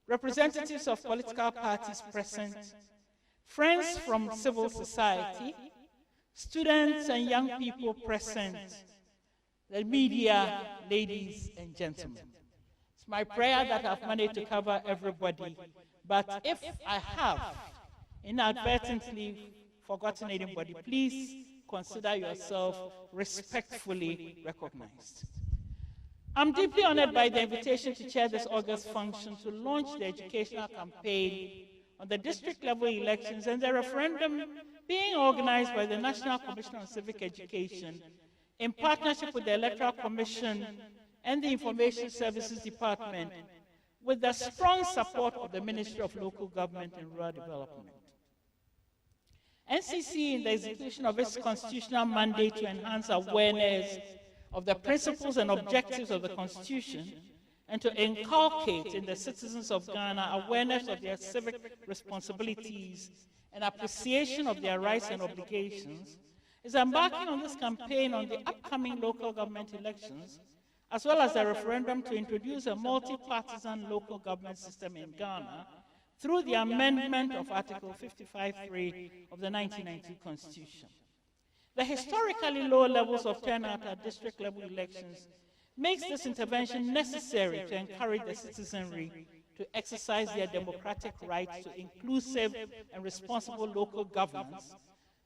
representatives of political parties present, friends from civil society, students and young people present, the media, ladies and gentlemen. It's my prayer that I've managed to cover everybody, but if I have inadvertently forgotten anybody, please consider yourself respectfully recognized. I'm deeply honored by the invitation to chair this August function to launch the educational campaign on the district level elections and the referendum being organized by the National Commission on Civic Education in partnership with the Electoral Commission and the Information Services Department, with the strong support of the Ministry of Local Government and Rural Development. NCC, in the execution of its constitutional mandate to enhance awareness of the principles and objectives of the Constitution and to inculcate in the citizens of Ghana awareness of their civic responsibilities and appreciation of their rights and obligations, is embarking on this campaign on the upcoming local government elections, as well as a referendum to introduce a multi-partisan local government system in Ghana through the amendment of Article 55(3) of the 1990 Constitution. The historically low levels of turnout at district-level elections makes this intervention necessary to encourage the citizenry to exercise their democratic rights to inclusive and responsible local governance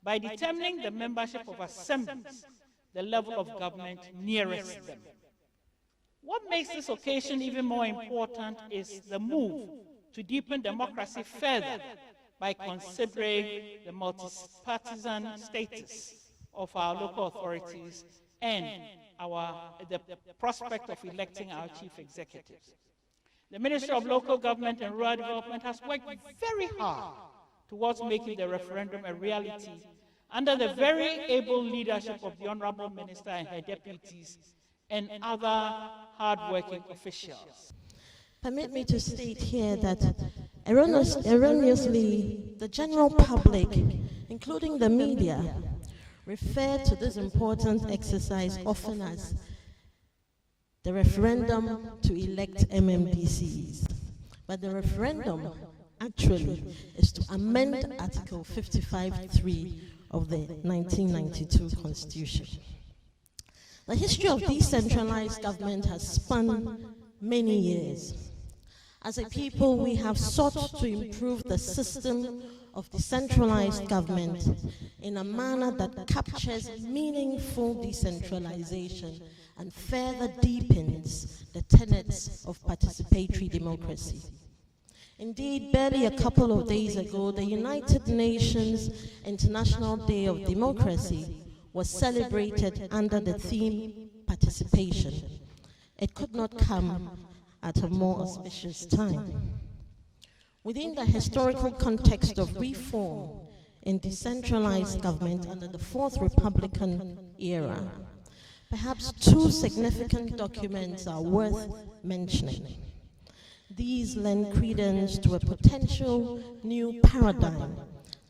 by determining the membership of assemblies, the level of government nearest them. What makes this occasion even more important is the move to deepen democracy further by considering the multi-partisan status of our local authorities and the prospect of electing our chief executives. The Ministry of Local Government and Rural Development has worked very hard towards making the referendum a reality under the very able leadership of the Honorable Minister and her deputies and other hard-working officials. Permit me to state here that erroneously, the general public, including the media, refer to this important exercise often as the referendum to elect MMDCs. But the referendum actually is to amend Article 55(3) of the 1992 Constitution. The history of decentralized government has spanned many years. As a people, we have sought to improve the system of decentralized government in a manner that captures meaningful decentralization and further deepens the tenets of participatory democracy. Indeed, barely a couple of days ago, the United Nations International Day of Democracy was celebrated under the theme participation. It could not come at a more auspicious time. Within the historical context of reform in decentralized government under the Fourth Republican era, perhaps two significant documents are worth mentioning. These lend credence to a potential new paradigm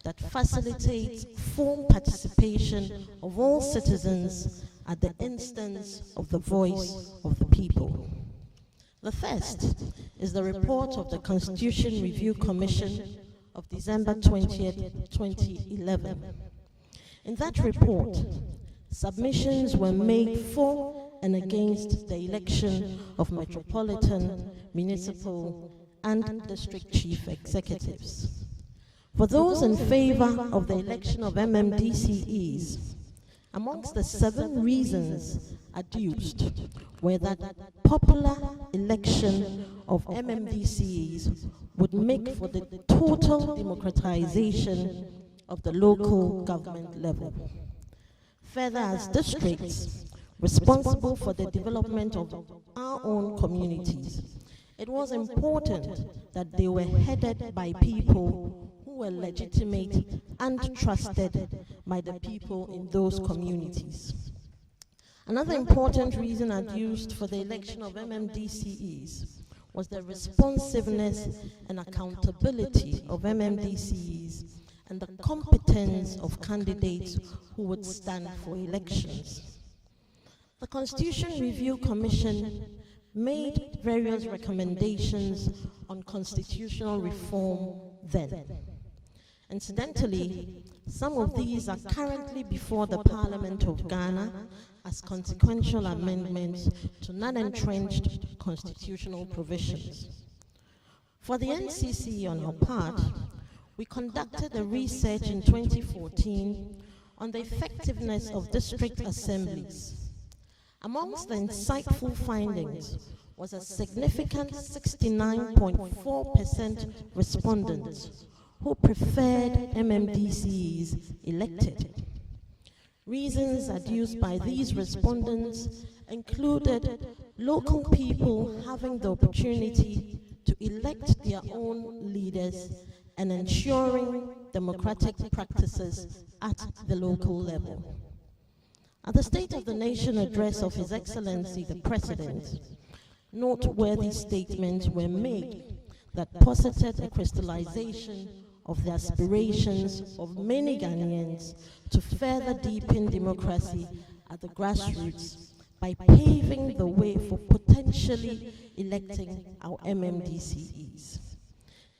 that facilitates full participation of all citizens at the instance of the voice of the people. The first is the report of the Constitution Review Commission of December 20th, 2011. In that report, submissions were made for and against the election of metropolitan, municipal, and district chief executives. For those in favor of the election of MMDCEs, amongst the 7 reasons adduced were that popular election of MMDCEs would make for the total democratization of the local government level. Further, as districts responsible for the development of our own communities, it was important that they were headed by people who were legitimate and trusted by the people in those communities. Another important reason adduced for the election of MMDCEs was the responsiveness and accountability of MMDCEs and the competence of candidates who would stand for elections. The Constitution Review Commission made various recommendations on constitutional reform then. Incidentally, some of these are currently before the Parliament of Ghana as consequential amendments to non-entrenched constitutional provisions. For the NCC, on our part, we conducted a research in 2014 on the effectiveness of district assemblies. Amongst the insightful findings was a significant 69.4% respondents who preferred MMDCs elected. Reasons adduced by these respondents included local people having the opportunity to elect their own leaders and ensuring democratic practices at the local level. At the State of the Nation address of His Excellency the President, noteworthy statements were made that posited a crystallization of the aspirations of many Ghanaians to further deepen democracy at the grassroots by paving the way for potentially electing our MMDCEs.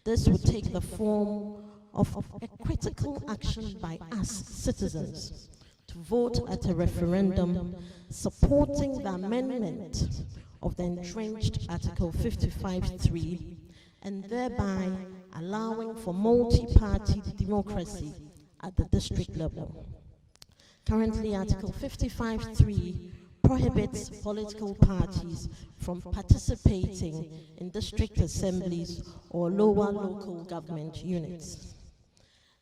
This would take the form of a critical action by us citizens to vote at a referendum supporting the amendment of the entrenched Article 55(3) and thereby allowing for multi-party democracy at the district level. Currently, Article 55(3) prohibits political parties from participating in district assemblies or lower local government units.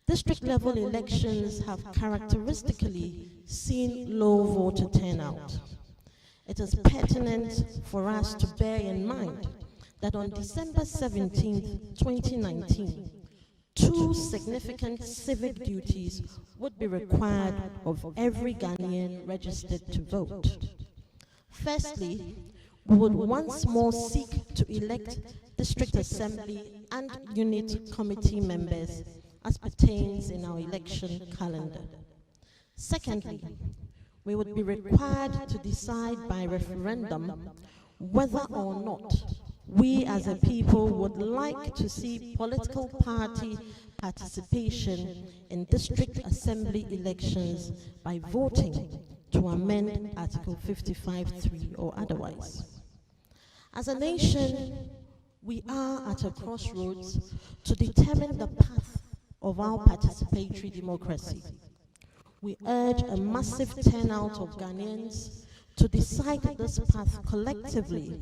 District-level elections have characteristically seen low voter turnout. It is pertinent for us to bear in mind that on December 17, 2019, two significant civic duties would be required of every Ghanaian registered to vote. Firstly, we would once more seek to elect district assembly and unit committee members as pertains in our election calendar. Secondly, we would be required to decide by referendum whether or not we as a people would like to see political party participation in district assembly elections by voting to amend Article 55(3) or otherwise. As a nation, we are at a crossroads to determine the path of our participatory democracy. We urge a massive turnout of Ghanaians to decide this path collectively,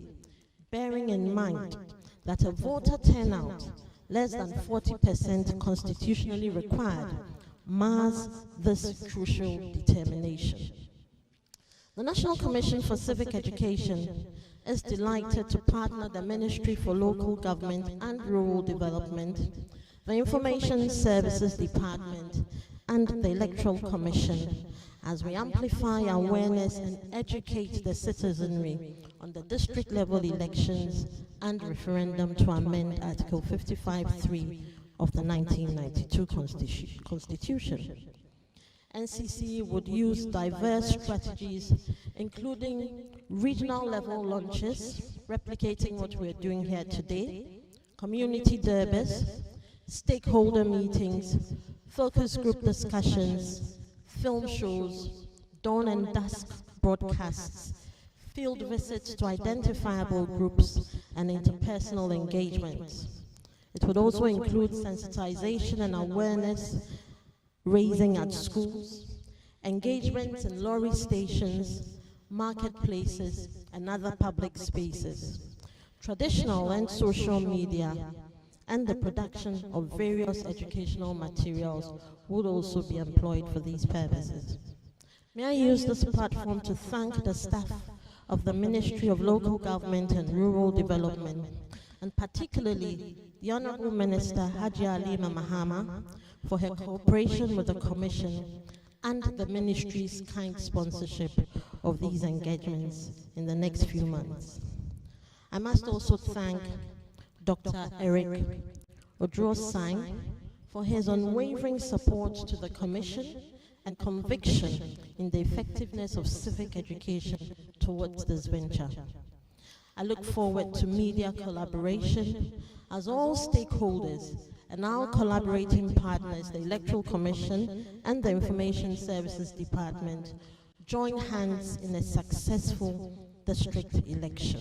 bearing in mind that a voter turnout less than 40% constitutionally required mars this crucial determination. The National Commission for Civic Education is delighted to partner the Ministry for Local Government and Rural Development, the Information Services Department, and the Electoral Commission as we amplify awareness and educate the citizenry on the district-level elections and referendum to amend Article 55(3) of the 1992 Constitution. NCC would use diverse strategies, including regional-level launches, replicating what we're doing here today, community derbys, stakeholder meetings, focus group discussions, film shows, dawn and dusk broadcasts, field visits to identifiable groups, and interpersonal engagements. It would also include sensitization and awareness raising at schools, engagements in lorry stations, marketplaces, and other public spaces, traditional and social media, and the production of various educational materials would also be employed for these purposes. May I use this platform to thank the staff of the Ministry of Local Government and Rural Development, and particularly the Honorable Minister Hajia Halima Mahama for her cooperation with the Commission and the Ministry's kind sponsorship of these engagements in the next few months. I must also thank Dr. Eric Odrosang for his unwavering support to the Commission and conviction in the effectiveness of civic education towards this venture. I look forward to media collaboration as all stakeholders and our collaborating partners, the Electoral Commission and the Information Services Department, join hands in a successful district election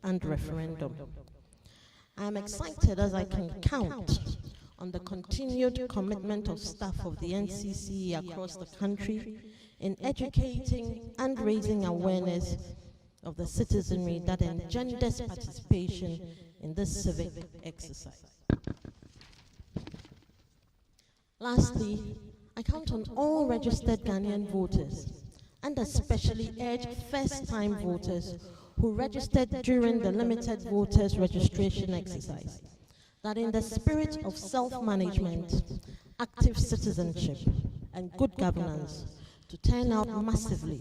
and referendum. I am excited as I can count on the continued commitment of staff of the NCCE across the country in educating and raising awareness of the citizenry that engenders participation in this civic exercise. Lastly, I count on all registered Ghanaian voters, and especially urge first-time voters who registered during the limited voters registration exercise, that in the spirit of self-management, active citizenship, and good governance, to turn out massively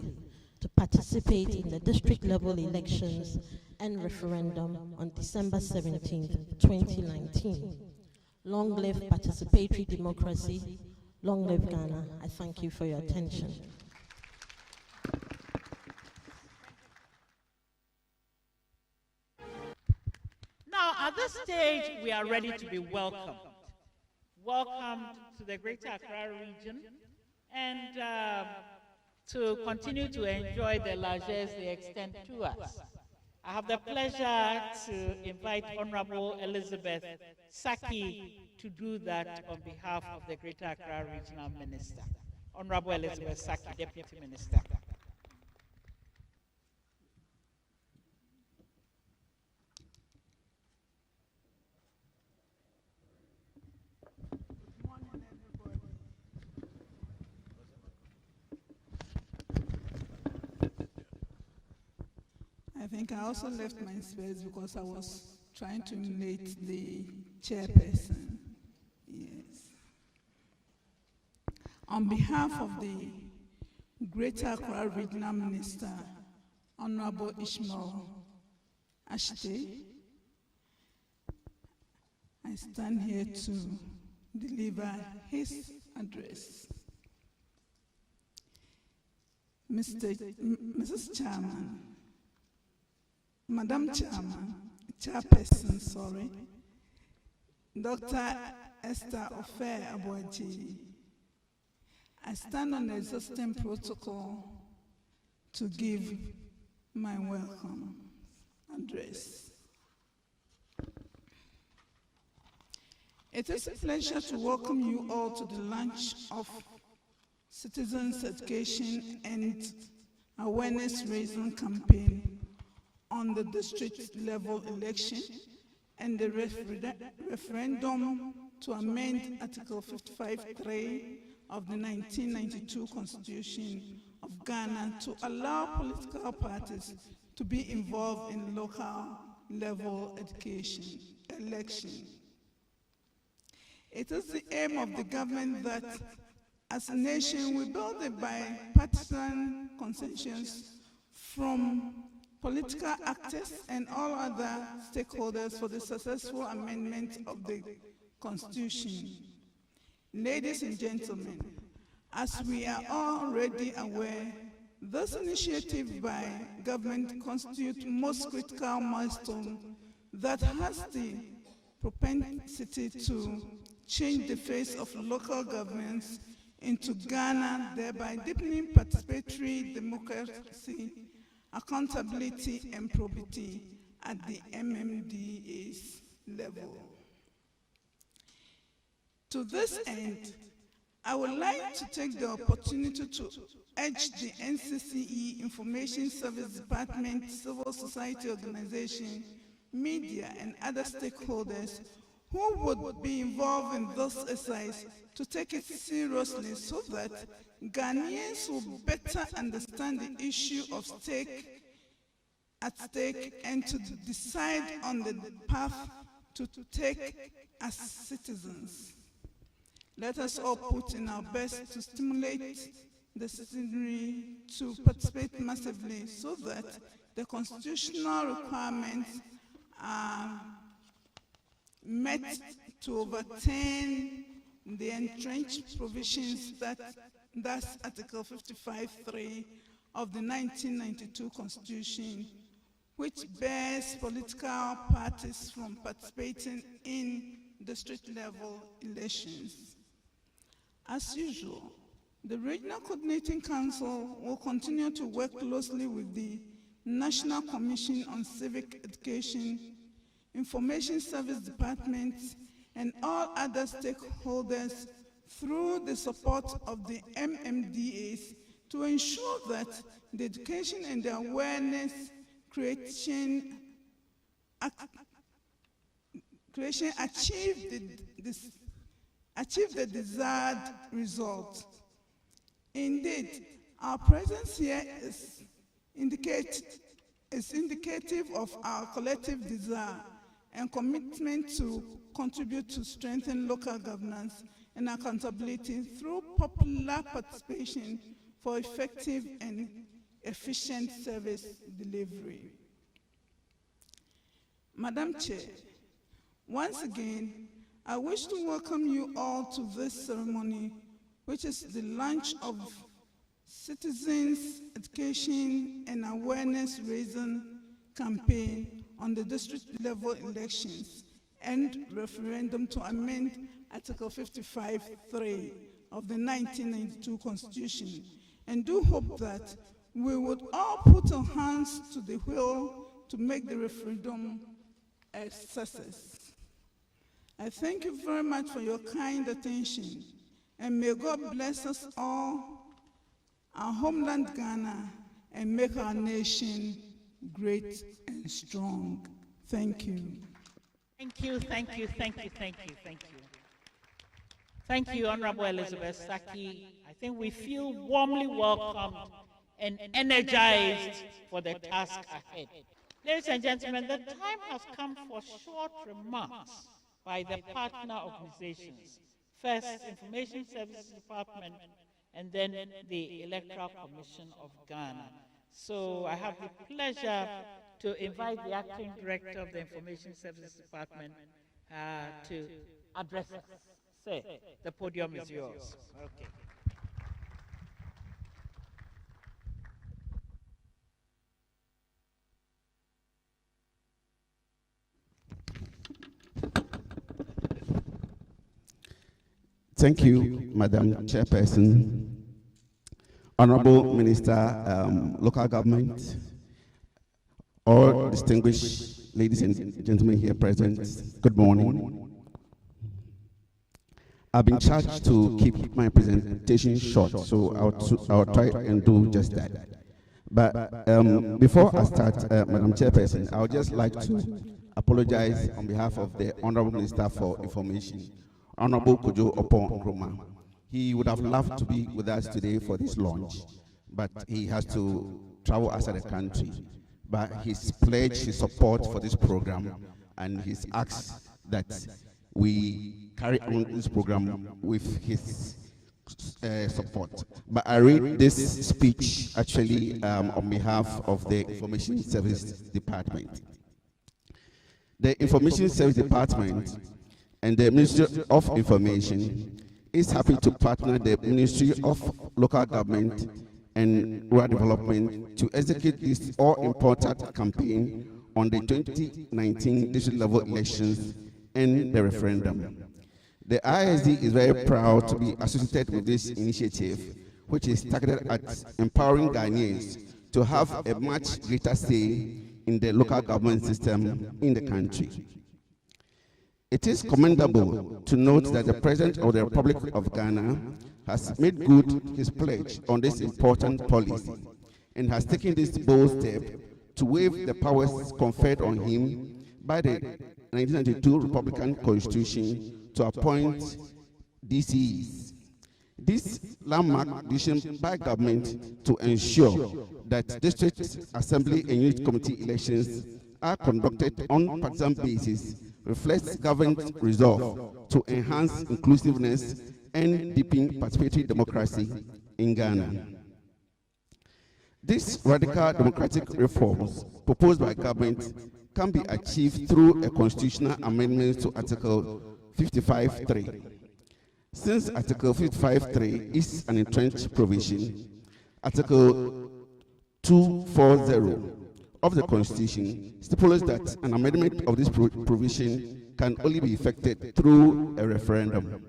to participate in the district-level elections and referendum on December 17, 2019. Long live participatory democracy. Long live Ghana. I thank you for your attention. Now, at this stage, we are ready to be welcomed. Welcomed to the Greater Accra region and to continue to enjoy the largesse they extend to us. I have the pleasure to invite Honorable Elizabeth Saki to do that on behalf of the Greater Accra Regional Minister. Honorable Elizabeth Saki, Deputy Minister. I think I also left my space because I was trying to emulate the chairperson. Yes. On behalf of the Greater Accra Regional Minister, Honorable Ishmael Ashite, I stand here to deliver his address. Mrs. Chairman, Madam Chairperson, sorry, Dr. Esther Ofer Abuaji, I stand on the existing protocol to give my welcome address. It is a pleasure to welcome you all to the launch of Citizens Education and Awareness Raising Campaign on the district level election and the referendum to amend Article 55(3) of the 1992 Constitution of Ghana to allow political parties to be involved in local level election. It is the aim of the government that as a nation we build a bipartisan consensus from political actors and all other stakeholders for the successful amendment of the Constitution. Ladies and gentlemen, as we are already aware, this initiative by government constitutes most critical milestone that has the propensity to change the face of local governments into Ghana, thereby deepening participatory democracy, accountability and probity at the MMDA's level. To this end, I would like to take the opportunity to urge the NCCE, Information Service Department, civil society organization, media and other stakeholders who would be involved in this exercise to take it seriously so that Ghanaians will better understand the issue at stake and to decide on the path to take as citizens. Let us all put in our best to stimulate the citizenry to participate massively so that the constitutional requirements are met to overturn the entrenched provisions that's Article 55(3) of the 1992 Constitution which bars political parties from participating in district-level elections. As usual, the Regional Coordinating Council will continue to work closely with the National Commission on Civic Education, Information Service Department, and all other stakeholders through the support of the MMDAs to ensure that the education and the awareness creation achieve the desired result. Indeed, our presence here is indicative of our collective desire and commitment to contribute to strengthen local governance and accountability through popular participation for effective and efficient service delivery. Madam Chair, once again, I wish to welcome you all to this ceremony, which is the launch of Citizens Education and Awareness Raising campaign on the district-level elections and referendum to amend Article 55(3) of the 1992 Constitution, and do hope that we would all put our hands to the wheel to make the referendum a success. I thank you very much for your kind attention, and may God bless us all, our homeland Ghana, and make our nation great and strong. Thank you. Thank you, thank you, thank you, thank you, thank you. Thank you, Honorable Elizabeth Saki. I think we feel warmly welcomed and energized for the task ahead. Ladies and gentlemen, the time has come for short remarks by the partner organizations. First, Information Services Department, and then the Electoral Commission of Ghana. So I have the pleasure to invite the Acting Director of the Information Services Department to address us. Sir, the podium is yours. Okay. Thank you, Madam Chairperson, Honorable Minister, Local Government, all distinguished ladies and gentlemen here present, good morning. I've been charged to keep my presentation short, so I'll try and do just that. But before I start, Madam Chairperson, I would just like to apologize on behalf of the Honorable Minister for Information, Honorable Kojo Opon Nkrumah. He would have loved to be with us today for this launch, but he has to travel outside the country. But he's pledged his support for this program, and he's asked that we carry on this program with his support. But I read this speech actually on behalf of the Information Service Department. The Information Service Department and the Ministry of Information is happy to partner the Ministry of Local Government and Rural Development to execute this all-important campaign on the 2019 district-level elections and the referendum. The ISD is very proud to be associated with this initiative, which is targeted at empowering Ghanaians to have a much greater say in the local government system in the country. It is commendable to note that the President of the Republic of Ghana has made good his pledge on this important policy and has taken this bold step to waive the powers conferred on him by the 1992 Republican Constitution to appoint DCEs. This landmark decision by government to ensure that district assembly and unit committee elections are conducted on partisan basis reflects government resolve to enhance inclusiveness and deepen participatory democracy in Ghana. These radical democratic reforms proposed by government can be achieved through a constitutional amendment to Article 55(3). Since Article 55(3) is an entrenched provision, Article 240 of the Constitution stipulates that an amendment of this provision can only be effected through a referendum.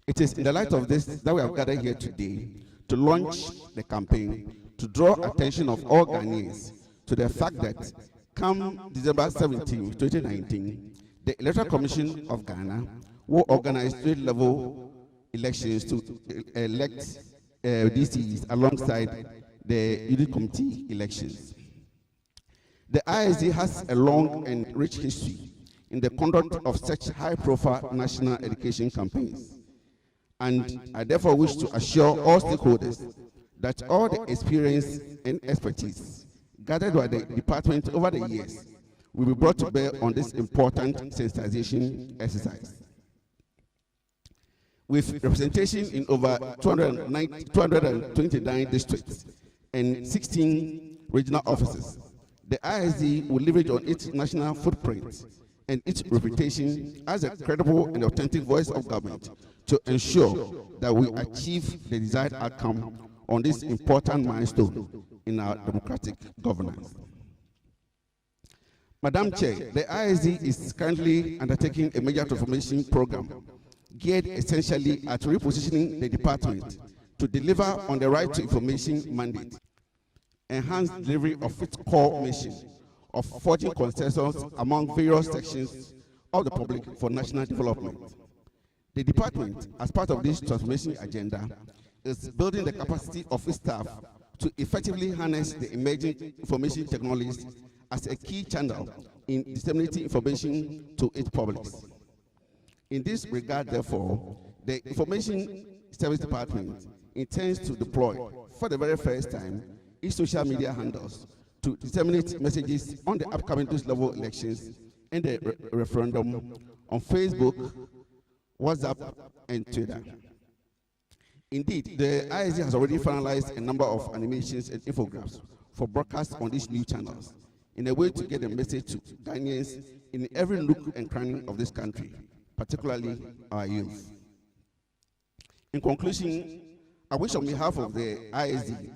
It is in the light of this that we have gathered here today to launch the campaign to draw attention of all Ghanaians to the fact that come December 17, 2019, the Electoral Commission of Ghana will organize state-level elections to elect DCs alongside the Unit Committee elections. The ISD has a long and rich history in the conduct of such high-profile national education campaigns, and I therefore wish to assure all stakeholders that all the experience and expertise gathered by the department over the years will be brought to bear on this important sensitization exercise. With representation in over 229 districts and 16 regional offices, the ISD will leverage on its national footprint and its reputation as a credible and authentic voice of government to ensure that we achieve the desired outcome on this important milestone in our democratic governance. Madam Chair, the ISD is currently undertaking a major transformation program geared essentially at repositioning the department to deliver on the right to information mandate, enhance delivery of its core mission of forging consensus among various sections of the public for national development. The department, as part of this transformation agenda, is building the capacity of its staff to effectively harness the emerging information technologies as a key channel in disseminating information to its public. In this regard, therefore, the Information Service Department intends to deploy, for the very first time, its social media handles to disseminate messages on the upcoming level elections and the referendum on Facebook, WhatsApp, and Twitter. Indeed, the ISD has already finalized a number of animations and infographics for broadcast on these new channels in a way to get the message to Ghanaians in every nook and cranny of this country, particularly our youth. In conclusion, I wish on behalf of the ISD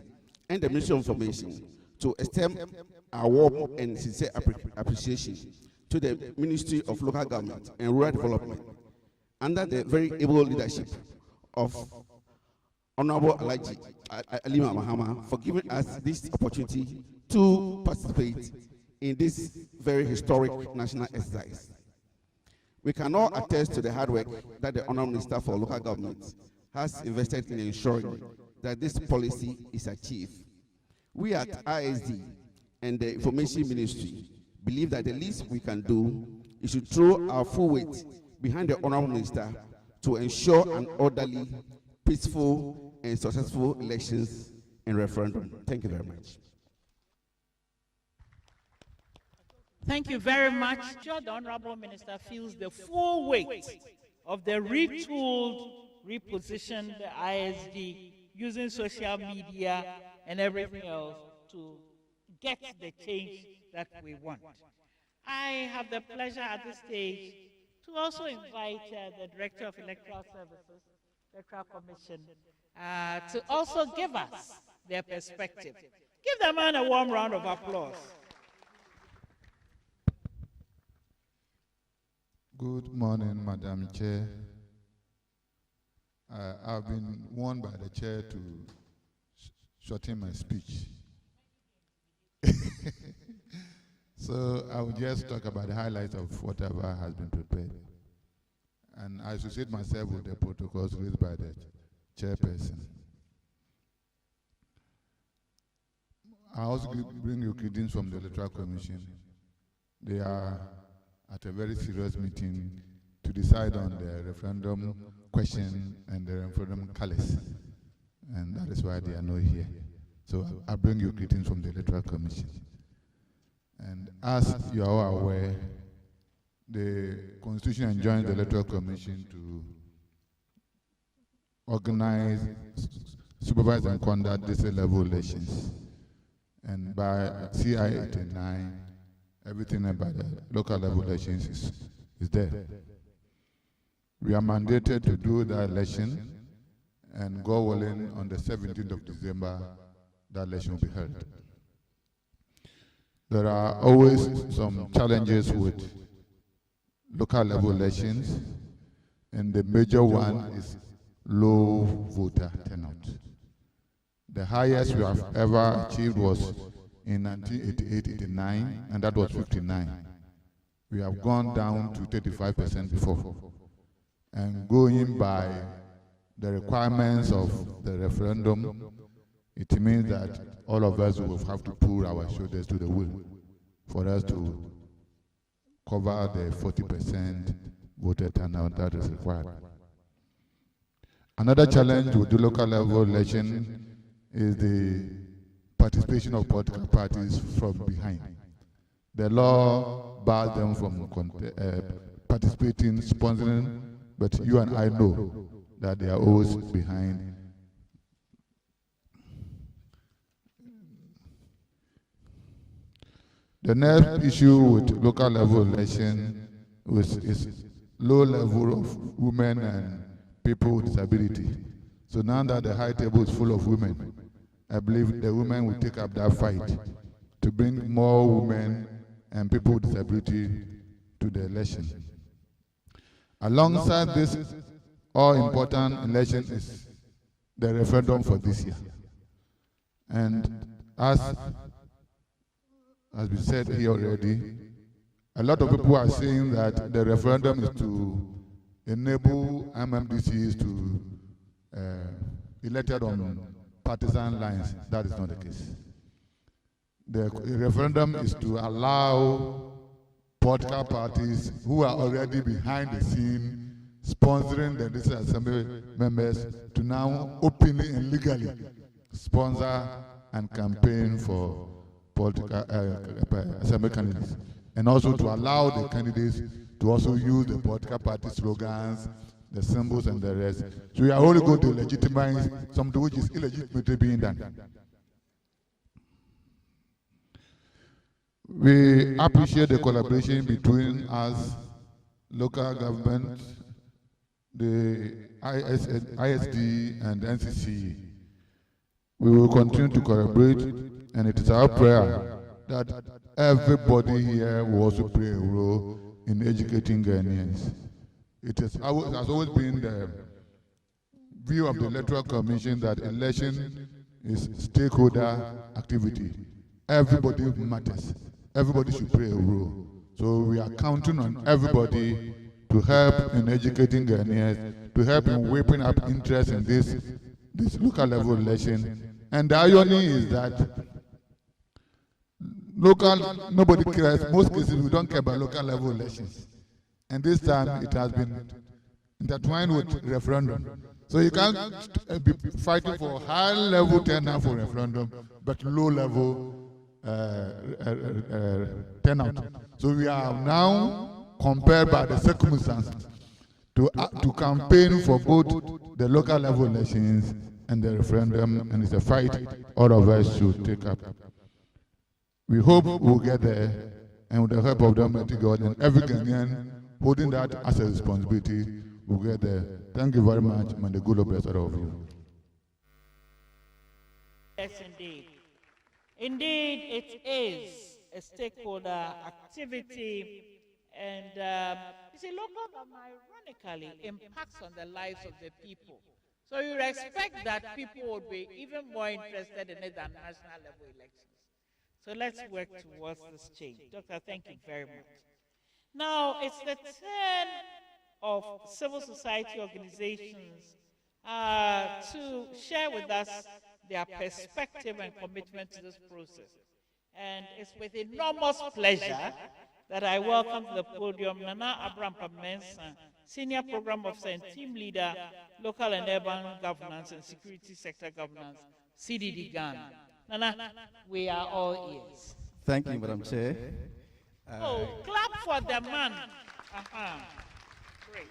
and the Ministry of Information to extend our warm and sincere appreciation to the Ministry of Local Government and Rural Development under the very able leadership of Honorable Alhaji Alima Mahama for giving us this opportunity to participate in this very historic national exercise. We can all attest to the hard work that the Honorable Minister for Local Government has invested in ensuring that this policy is achieved. We at ISD and the Information Ministry believe that the least we can do is to throw our full weight behind the Honorable Minister to ensure an orderly, peaceful, and successful elections and referendum. Thank you very much. Thank you very much. The Honorable Minister feels the full weight of the retooled, repositioned ISD using social media and everything else to get the change that we want. I have the pleasure at this stage to also invite the Director of Electoral Services, Electoral Commission, to also give us their perspective. Give the man a warm round of applause. Good morning, Madam Chair. I've been warned by the chair to shorten my speech. So I will just talk about the highlights of whatever has been prepared. And I associate myself with the protocols raised by the chairperson. I also bring you greetings from the Electoral Commission. They are at a very serious meeting to decide on the referendum question and the referendum callous. And that is why they are not here. So I bring you greetings from the Electoral Commission. And as you are all aware, the Constitution enjoins the Electoral Commission to organize, supervise, and conduct district level elections. And by CI 89, everything about the local level elections is there. We are mandated to do that election, and God willing, on the 17th of December, that election will be held. There are always some challenges with local level elections, and the major one is low voter turnout. The highest we have ever achieved was in 1988-89, and that was 59. We have gone down to 35% before. And going by the requirements of the referendum, it means that all of us will have to pull our shoulders to the wheel for us to cover the 40% voter turnout that is required. Another challenge with the local level election is the participation of political parties from behind. The law bars them from participating, sponsoring, but you and I know that they are always behind. The next issue with local level election is low level of women and people with disability. So now that the high table is full of women, I believe the women will take up that fight to bring more women and people with disability to the election. Alongside this all-important election is the referendum for this year. And as we said here already, a lot of people are saying that the referendum is to enable MMDCs to elected on partisan lines. That is not the case. The referendum is to allow political parties who are already behind the scene sponsoring the district assembly members to now openly and legally sponsor and campaign for political assembly candidates, and also to allow the candidates to also use the political party slogans, the symbols, and the rest. So we are only going to legitimize something which is illegitimately being done. We appreciate the collaboration between us, local government, the ISD, and the NCC. We will continue to collaborate, and it is our prayer that everybody here will also play a role in educating Ghanaians. It has always been the view of the Electoral Commission that election is stakeholder activity. Everybody matters. Everybody should play a role. So we are counting on everybody to help in educating Ghanaians, to help in whipping up interest in this local level election. And the irony is that nobody cares. Most cases we don't care about local level elections. And this time it has been intertwined with referendum. So you can't be fighting for high level turnout for referendum, but low level turnout. So we are now compared by the circumstances to campaign for both the local level elections and the referendum, and it's a fight all of us should take up. We hope we'll get there, and with the help of the Almighty God and every Ghanaian holding that as a responsibility, we'll get there. Thank you very much, and the good Lord bless all of you. Yes, indeed. Indeed, it is a stakeholder activity, and you see, local government ironically impacts on the lives of the people. So you expect that people would be even more interested in it than national level elections. So let's work towards this change. Doctor, thank you very much. Now, it's the turn of civil society organizations to share with us their perspective and commitment to this process. And it's with enormous pleasure that I welcome to the podium Nana Abraham Pamensa, Senior Program Officer and Team Leader, Local and Urban Governance and Security Sector Governance, CDD Ghana. Nana, we are all ears. Thank you, Madam Chair. Clap for the man. Great.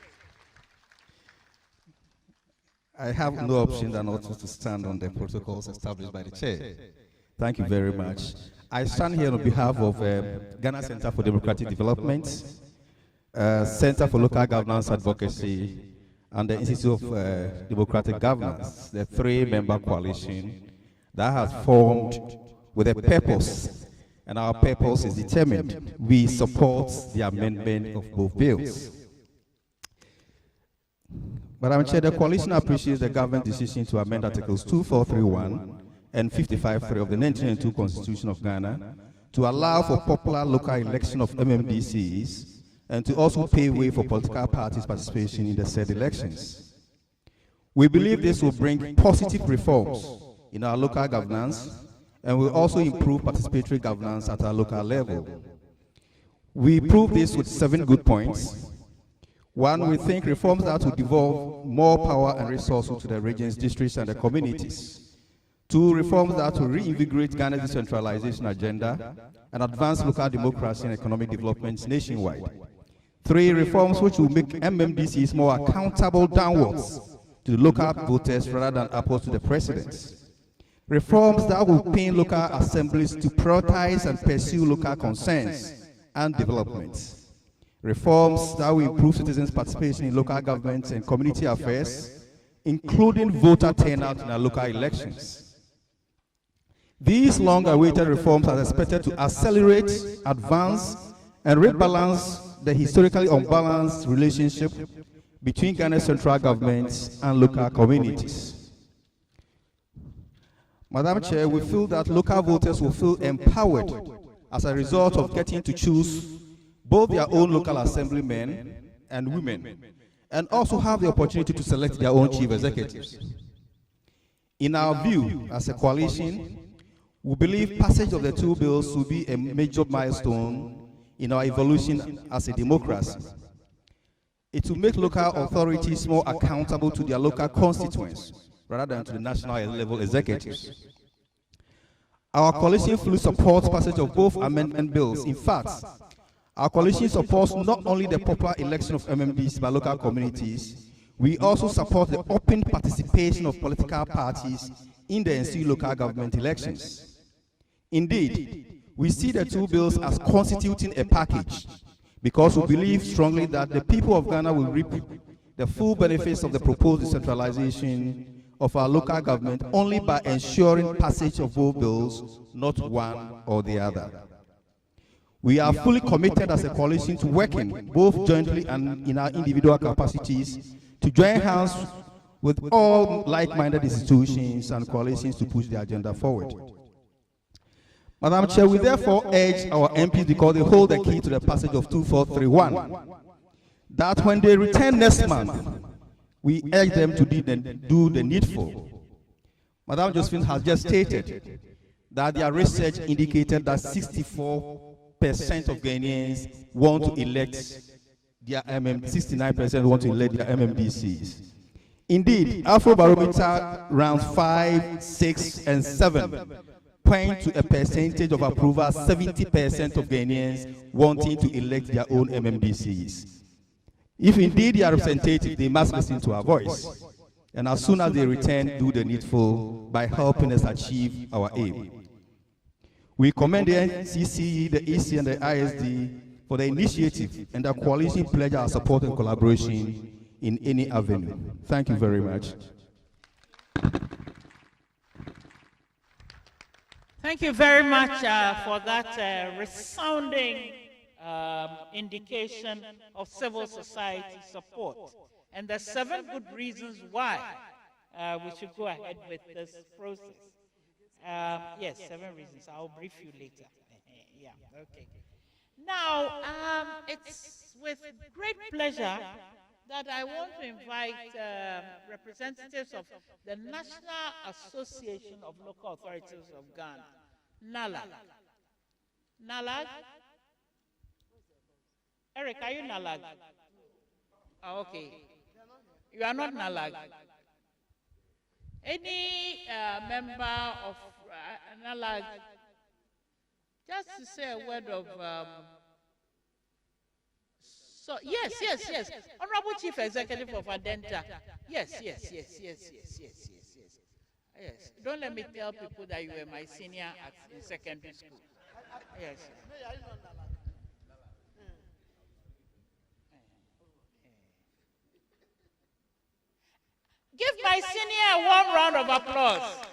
I have no option than also to stand on the protocols established by the chair. Thank you very much. I stand here on behalf of Ghana Center for Democratic Development, Center for Local Governance Advocacy, and the Institute of Democratic Governance, the three-member coalition that has formed with a purpose, and our purpose is determined. We support the amendment of both bills. Madam Chair, the coalition appreciates the government's decision to amend Articles 2431 and 55(3) of the 1992 Constitution of Ghana to allow for popular local election of MMDCs and to also pave way for political parties' participation in the said elections. We believe this will bring positive reforms in our local governance and will also improve participatory governance at our local level. We prove this with 7 good points. 1, we think reforms that will devolve more power and resources to the regions, districts, and the communities. 2, reforms that will reinvigorate Ghana's decentralization agenda and advance local democracy and economic development nationwide. 3, reforms which will make MMDCs more accountable downwards to the local voters rather than upwards to the presidents. Reforms that will pin local assemblies to prioritize and pursue local concerns and developments. Reforms that will improve citizens' participation in local governments and community affairs, including voter turnout in our local elections. These long-awaited reforms are expected to accelerate, advance, and rebalance the historically unbalanced relationship between Ghana's central government and local communities. Madam Chair, we feel that local voters will feel empowered as a result of getting to choose both their own local assemblymen and women, and also have the opportunity to select their own chief executives. In our view, as a coalition, we believe passage of the 2 bills will be a major milestone in our evolution as a democracy. It will make local authorities more accountable to their local constituents rather than to the national level executives. Our coalition fully supports passage of both amendment bills. In fact, our coalition supports not only the popular election of MMDs by local communities, we also support the open participation of political parties in the ensuing local government elections. Indeed, we see the 2 bills as constituting a package because we believe strongly that the people of Ghana will reap the full benefits of the proposed decentralization of our local government only by ensuring passage of both bills, not one or the other. We are fully committed as a coalition to working, both jointly and in our individual capacities, to join hands with all like-minded institutions and coalitions to push the agenda forward. Madam Chair, we therefore urge our MPs, because they hold the key to the passage of 2431, that when they return next month, we urge them to do the needful. Madam Josephine has just stated that their research indicated that 64% of Ghanaians want to elect their 69% want to elect their MMDCs. Indeed, Afrobarometer rounds 5, 6, and 7 point to a percentage of approval, 70% of Ghanaians wanting to elect their own MMDCs. If indeed they are representative, they must listen to our voice. And as soon as they return, do the needful by helping us achieve our aim. We commend the NCC, the EC, and the ISD for the initiative, and the coalition pledge our support and collaboration in any avenue. Thank you very much. Thank you very much for that resounding indication of civil society support. And the 7 good reasons why we should go ahead with this process. Yes, 7 reasons. I'll brief you later. Yeah, okay. Now, it's with great pleasure that I want to invite representatives of the National Association of Local Authorities of Ghana, NALAG. NALAG? Eric, are you NALAG? Oh, okay. You are not NALAG. Any member of NALAG, just to say a word of... So, yes. Honorable Chief Executive of Adenta. Yes. Don't let me tell people that you were my senior in secondary school. Yes. Give my senior a warm round of applause.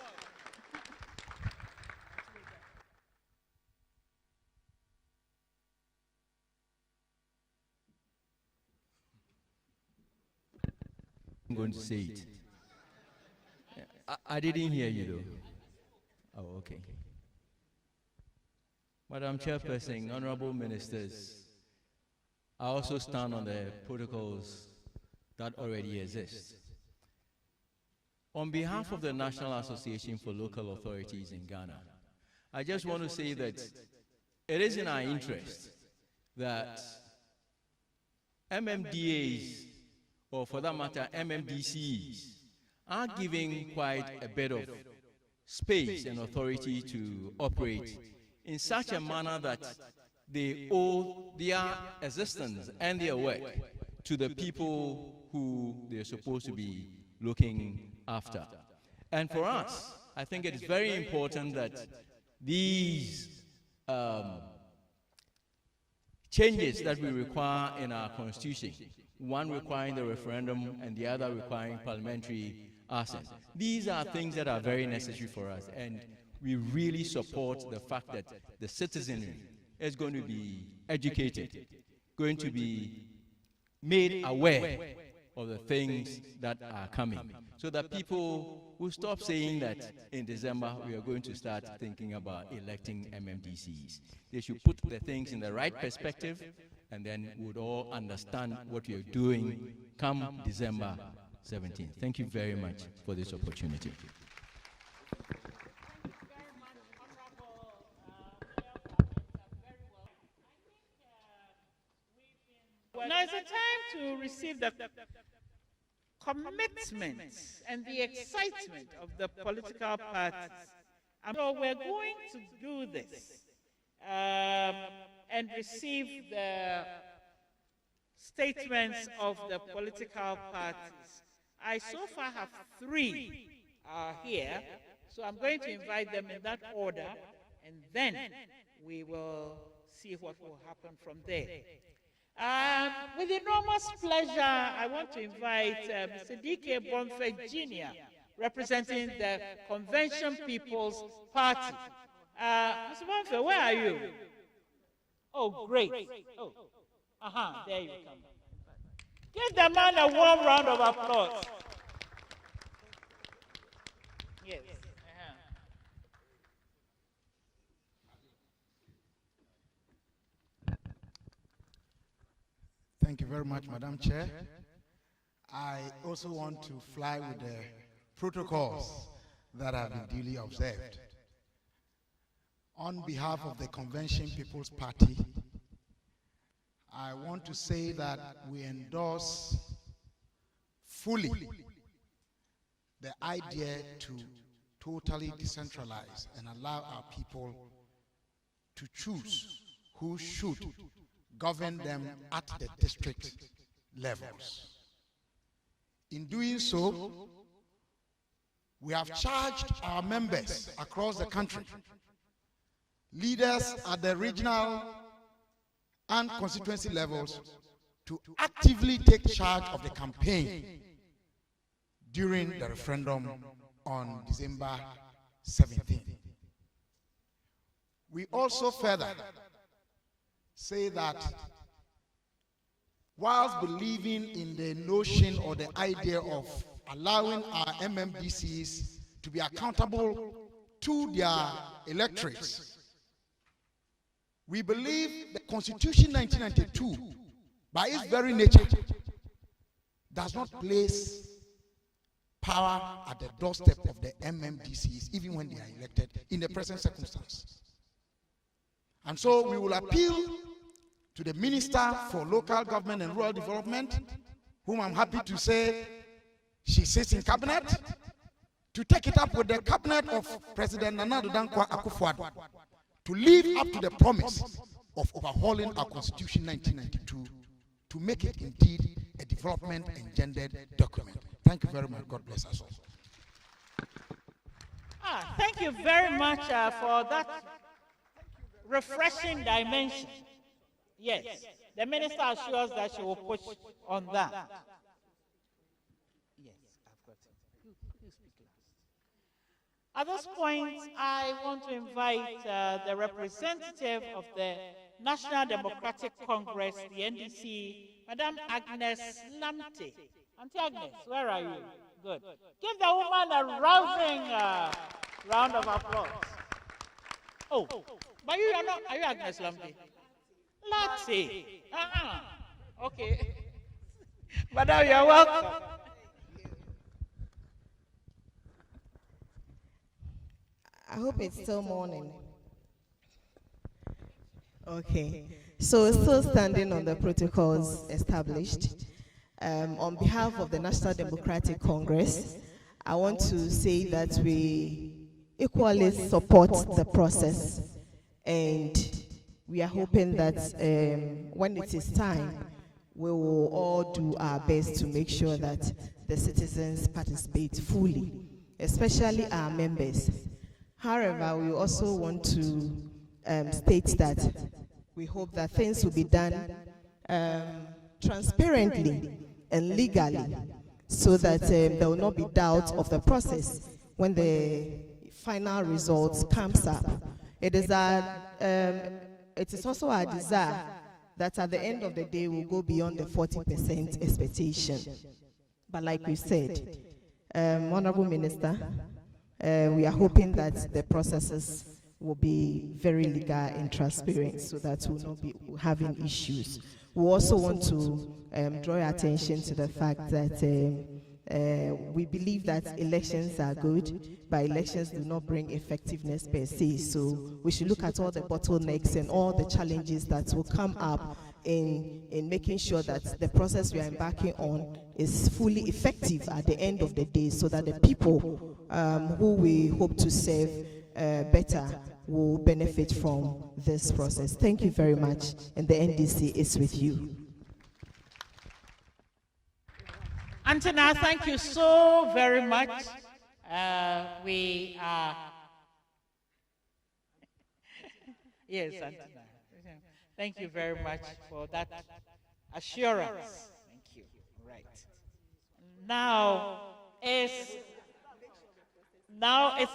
I'm going to say it. I didn't hear you though. Oh, okay. Madam Chairperson, honorable ministers, I also stand on the protocols that already exist. On behalf of the National Association for Local Authorities in Ghana, I just want to say that it is in our interest that MMDAs, or for that matter, MMDCs, are giving quite a bit of space and authority to operate in such a manner that they owe their existence and their work to the people who they're supposed to be looking after. And for us, I think it is very important that these changes that we require in our constitution, one requiring the referendum and the other requiring parliamentary assent, these are things that are very necessary for us, and we really support the fact that the citizenry is going to be educated, going to be made aware of the things that are coming, so that people will stop saying that in December we are going to start thinking about electing MMDCs. They should put the things in the right perspective, and then we would all understand what we are doing come December 17th. Thank you very much for this opportunity. Now it's a time to receive the commitment and the excitement of the political parties. And so we're going to do this and receive the statements of the political parties. I so far have 3 here, so I'm going to invite them in that order, and then we will see what will happen from there. With enormous pleasure, I want to invite Mr. D.K. Bonfe Jr., representing the Convention People's Party. Mr. Bonfe, where are you? Oh, great. Oh, there you come. Give the man a warm round of applause. Yes. Thank you very much, Madam Chair. I also want to fly with the protocols that have been duly observed. On behalf of the Convention People's Party, I want to say that we endorse fully the idea to totally decentralize and allow our people to choose who should govern them at the district levels. In doing so, we have charged our members across the country, leaders at the regional and constituency levels, to actively take charge of the campaign during the referendum on December 17th. We also further say that whilst believing in the notion or the idea of allowing our MMDCs to be accountable to their electorates, we believe the Constitution 1992, by its very nature, does not place power at the doorstep of the MMDCs, even when they are elected, in the present circumstance. And so we will appeal to the Minister for Local Government and Rural Development, whom I'm happy to say she sits in cabinet, to take it up with the cabinet of President Nana Addo Dankwa Akufo-Addo to live up to the promise of overhauling our Constitution 1992 to make it indeed a development engendered document. Thank you very much. God bless us all. Thank you very much for that refreshing dimension. Yes, the minister assures that she will push on that. Yes, I've got it. You speak last. At this point, I want to invite the representative of the National Democratic Congress, the NDC, Madam Agnes Lamte, Auntie Agnes, where are you? Good. Give the woman a rousing round of applause. Oh, but you are not, are you Agnes Lamdi? Latte. Okay. Madam, you are welcome. I hope it's still morning. Okay. So still standing on the protocols established, on behalf of the National Democratic Congress, I want to say that we equally support the process, and we are hoping that when it is time, we will all do our best to make sure that the citizens participate fully, especially our members. However, we also want to state that we hope that things will be done transparently and legally, so that there will not be doubt of the process when the final results comes up. It is also our desire that at the end of the day we'll go beyond the 40% expectation. But like we said, Honorable Minister, we are hoping that the processes will be very legal and transparent so that we'll not be having issues. We also want to draw your attention to the fact that we believe that elections are good, but elections do not bring effectiveness per se. So we should look at all the bottlenecks and all the challenges that will come up in making sure that the process we are embarking on is fully effective at the end of the day, so that the people who we hope to serve better will benefit from this process. Thank you very much, and the NDC is with you. Antina, thank you so very much. We are... Yes, Antina. Thank you very much for that assurance. Thank you. Right. Now it's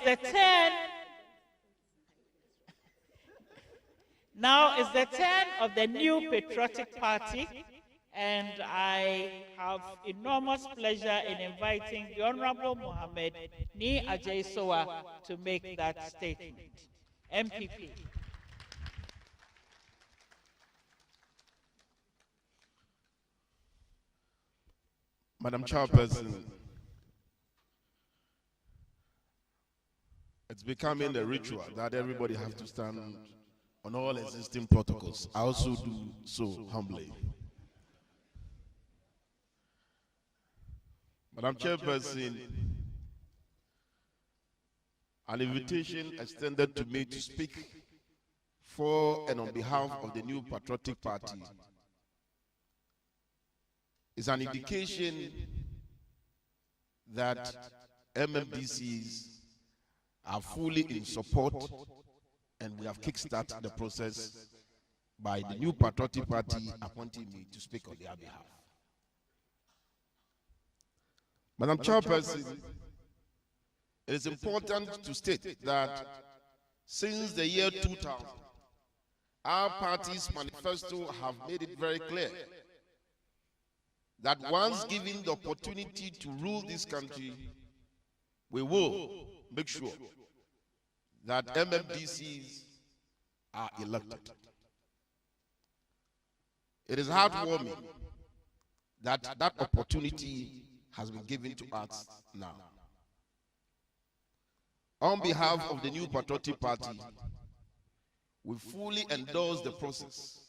the turn. Now is the turn of the new Patriotic Party, and I have enormous pleasure in inviting the Honorable Mohammed Ni Ajay-Sowa to make that statement. MPP. Madam Chairperson, it's becoming a ritual that everybody has to stand on all existing protocols. I also do so humbly. Madam Chairperson, an invitation extended to me to speak for and on behalf of the new Patriotic Party is an indication that MMDCs are fully in support, and we have kickstarted the process by the new Patriotic Party appointing me to speak on their behalf. Madam Chairperson, it is important to state that since the year 2000, our party's manifesto have made it very clear that once given the opportunity to rule this country, we will make sure that MMDCs are elected. It is heartwarming that that opportunity has been given to us now. On behalf of the new Patriotic Party, we fully endorse the process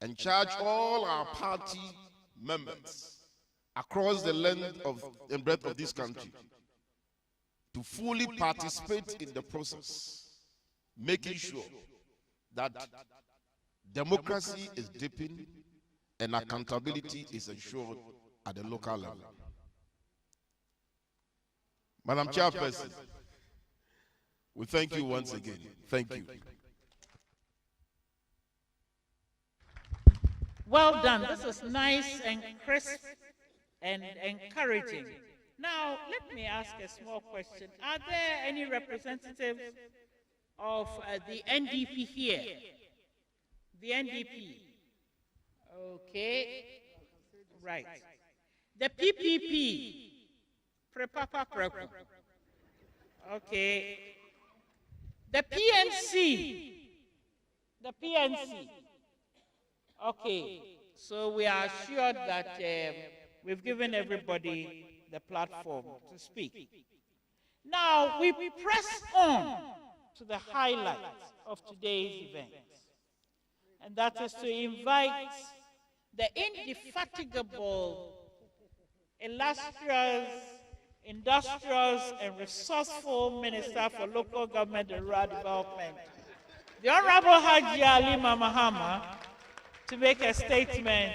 and charge all our party members across the length and breadth of this country to fully participate in the process, making sure that democracy is deepened and accountability is ensured at the local level. Madam Chairperson, we thank you once again. Thank you. Well done. This is nice and crisp and encouraging. Now, let me ask a small question. Are there any representatives of the NDP here? The NDP. Okay. Right. The PPP. Prepapa Prepo. Okay. The PNC. The PNC. Okay. So we are assured that we've given everybody the platform to speak. Now we press on to the highlight of today's event, and that is to invite the indefatigable, illustrious, industrious, and resourceful Minister for Local Government and Rural Development, the Honorable Haji Ali Mahama, to make a statement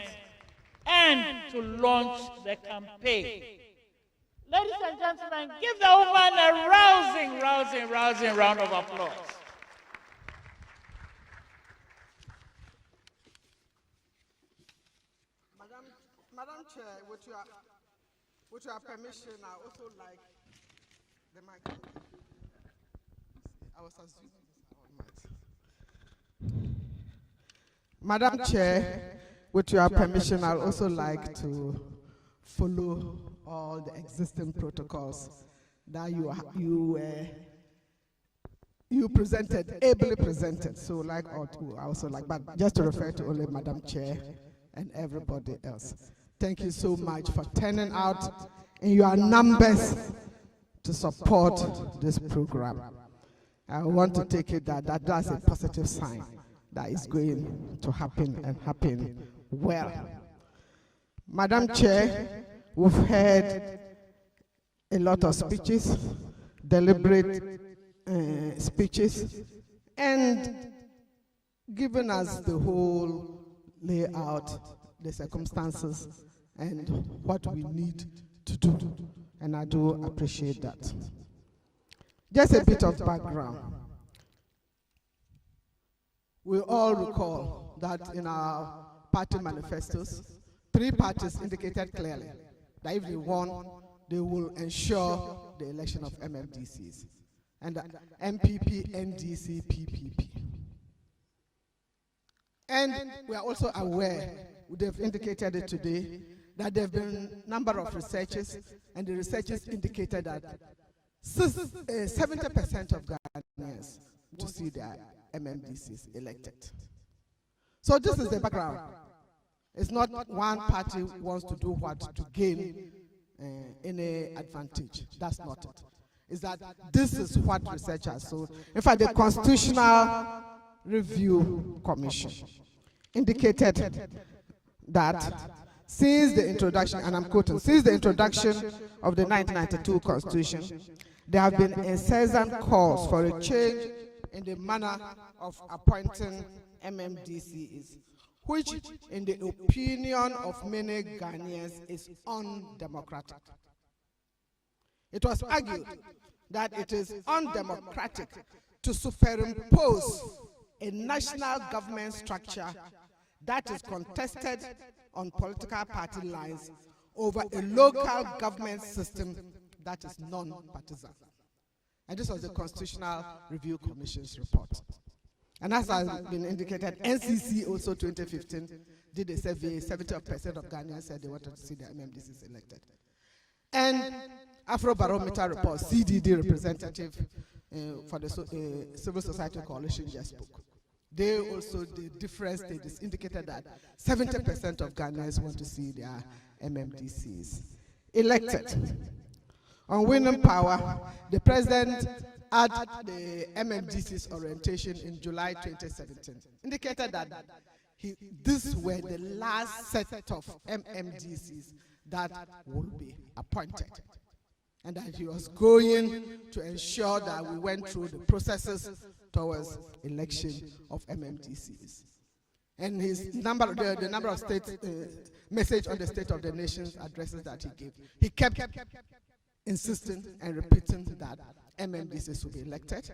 and to launch the campaign. Ladies and gentlemen, give the woman a rousing round of applause. Madam Chair, with your permission, I also like the mic. I was assuming this mic. Madam Chair, with your permission, I'd also like to follow all the existing protocols that you presented, ably presented. So like I also like, but just to refer to only Madam Chair and everybody else. Thank you so much for turning out in your numbers to support this program. I want to take it that that's a positive sign that is going to happen and happen well. Madam Chair, we've heard a lot of speeches, deliberate speeches, and given us the whole layout, the circumstances, and what we need to do. And I do appreciate that. Just a bit of background. We all recall that in our party manifestos, 3 parties indicated clearly that if they won, they will ensure the election of MMDCs. And MPP, NDC, PPP. And we are also aware, they've indicated it today, that there have been a number of researches, and the researchers indicated that 70% of Ghanaians to see their MMDCs elected. So this is the background. It's not one party wants to do what to gain any advantage. That's not it. It's that this is what researchers saw. In fact, the Constitutional Review Commission indicated that since the introduction, and I'm quoting, since the introduction of the 1992 Constitution, there have been incessant calls for a change in the manner of appointing MMDCs, which, in the opinion of many Ghanaians, is undemocratic. It was argued that it is undemocratic to superimpose a national government structure that is contested on political party lines over a local government system that is non-partisan. And this was the Constitutional Review Commission's report. And as has been indicated, NCC also 2015 did a survey, 70% of Ghanaians said they wanted to see the MMDCs elected. And Afrobarometer report, CDD representative for the Civil Society Coalition just spoke. They also, the difference, they indicated that 70% of Ghanaians want to see their MMDCs elected. On winning power, the president at the MMDC's orientation in July 2017 indicated that these were the last set of MMDCs that would be appointed, and that he was going to ensure that we went through the processes towards election of MMDCs. And his number, the number of state message on the State of the Nation's addresses that he gave, he kept insisting and repeating that MMDCs will be elected.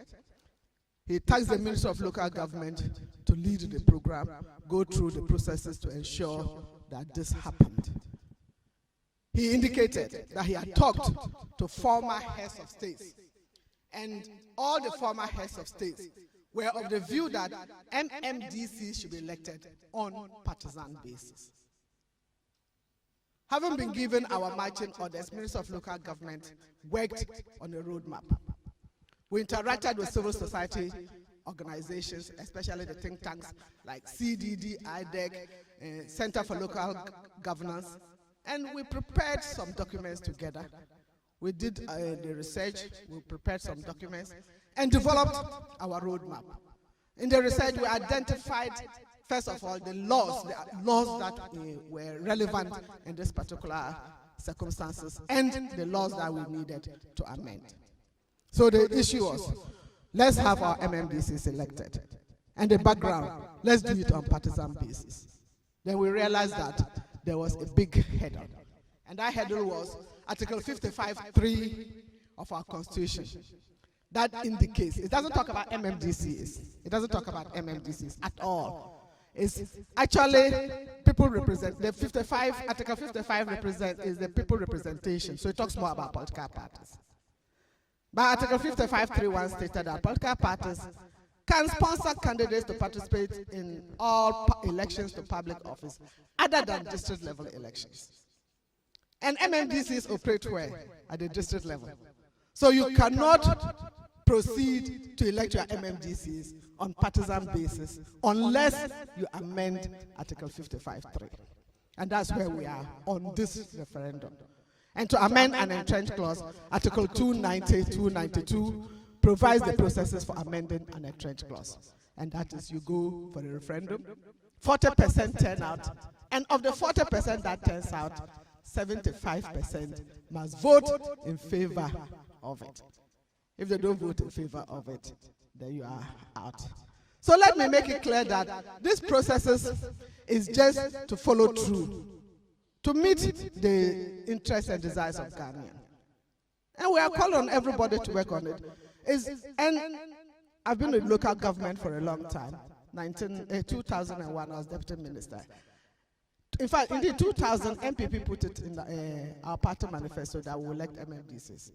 He tasked the Minister of Local Government to lead the program, go through the processes to ensure that this happened. He indicated that he had talked to former heads of states, and all the former heads of states were of the view that MMDCs should be elected on partisan basis. Having been given our marching orders, Ministry of Local Government worked on a roadmap. We interacted with civil society organizations, especially the think tanks like CDD, IDEC, Center for Local Governance, and we prepared some documents together. We did the research, we prepared some documents, and developed our roadmap. In the research, we identified, first of all, the laws that were relevant in this particular circumstances, and the laws that we needed to amend. So the issue was, let's have our MMDCs elected. And the background, let's do it on partisan basis. Then we realized that there was a big hurdle. And that hurdle was Article 55(3) of our Constitution. That indicates, it doesn't talk about MMDCs. It doesn't talk about MMDCs at all. It's actually people represent, the 55, Article 55 is the people representation. So it talks more about political parties. But Article 55(3) stated that political parties can sponsor candidates to participate in all elections to public office other than district level elections. And MMDCs operate where? At the district level. So you cannot proceed to elect your MMDCs on partisan basis unless you amend Article 55(3). And that's where we are on this referendum. And to amend an entrenched clause, Article 290, 292 provides the processes for amending an entrenched clause. And that is, you go for the referendum, 40% turnout, and of the 40% that turns out, 75% must vote in favor of it. If they don't vote in favor of it, then you are out. So let me make it clear that this processes is just to follow through, to meet the interests and desires of Ghana. And we are calling on everybody to work on it. And I've been in local government for a long time. 2001, I was deputy minister. In fact, in the 2000, MPP put it in our party manifesto that we elect MMDCs.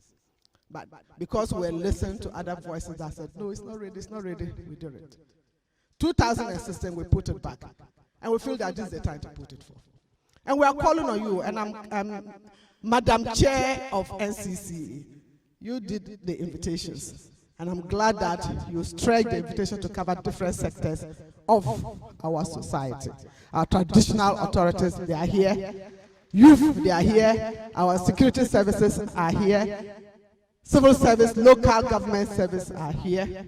But because we're listening to other voices that said, no, it's not ready, we do it. 2016, we put it back. And we feel that this is the time to put it forth. And we are calling on you, and I'm Madam Chair of NCC. You did the invitations. And I'm glad that you stretched the invitation to cover different sectors of our society. Our traditional authorities, they are here. Youth, they are here. Our security services are here. Civil service, local government service are here.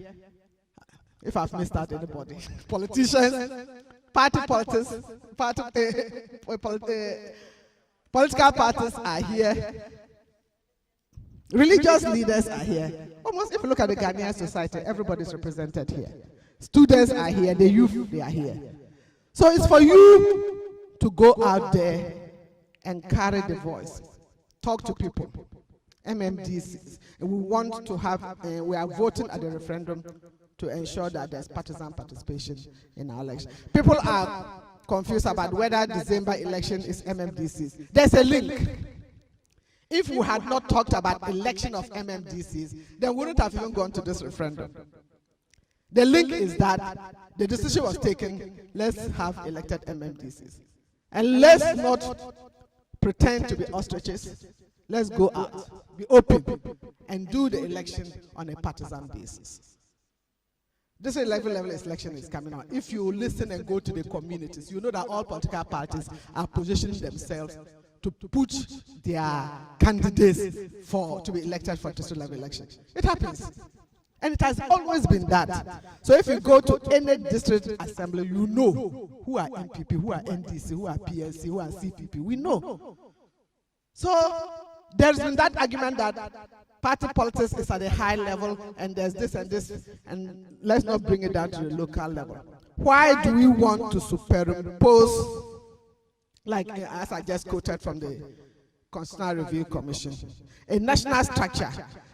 If I've missed out anybody. Politicians, party politics, political parties are here. Religious leaders are here. Almost, if you look at the Ghanaian society, everybody's represented here. Students are here, the youth, they are here. So it's for you to go out there and carry the voice. Talk to people. MMDCs. And we want to have, we are voting at the referendum to ensure that there's partisan participation in our election. People are confused about whether December election is MMDCs. There's a link. If we had not talked about election of MMDCs, then we wouldn't have even gone to this referendum. The link is that the decision was taken, let's have elected MMDCs. And let's not pretend to be ostriches. Let's go out, be open, and do the election on a partisan basis. This level election is coming out. If you listen and go to the communities, you know that all political parties are positioning themselves to put their candidates to be elected for district level election. It happens. And it has always been that. So if you go to any district assembly, you know who are MPP, who are NDC, who are PLC, who are CPP. We know. So there's been that argument that party politics is at a high level and there's this and this, and let's not bring it down to the local level. Why do we want to superimpose, like as I just quoted from the Constitutional Review Commission, a national structure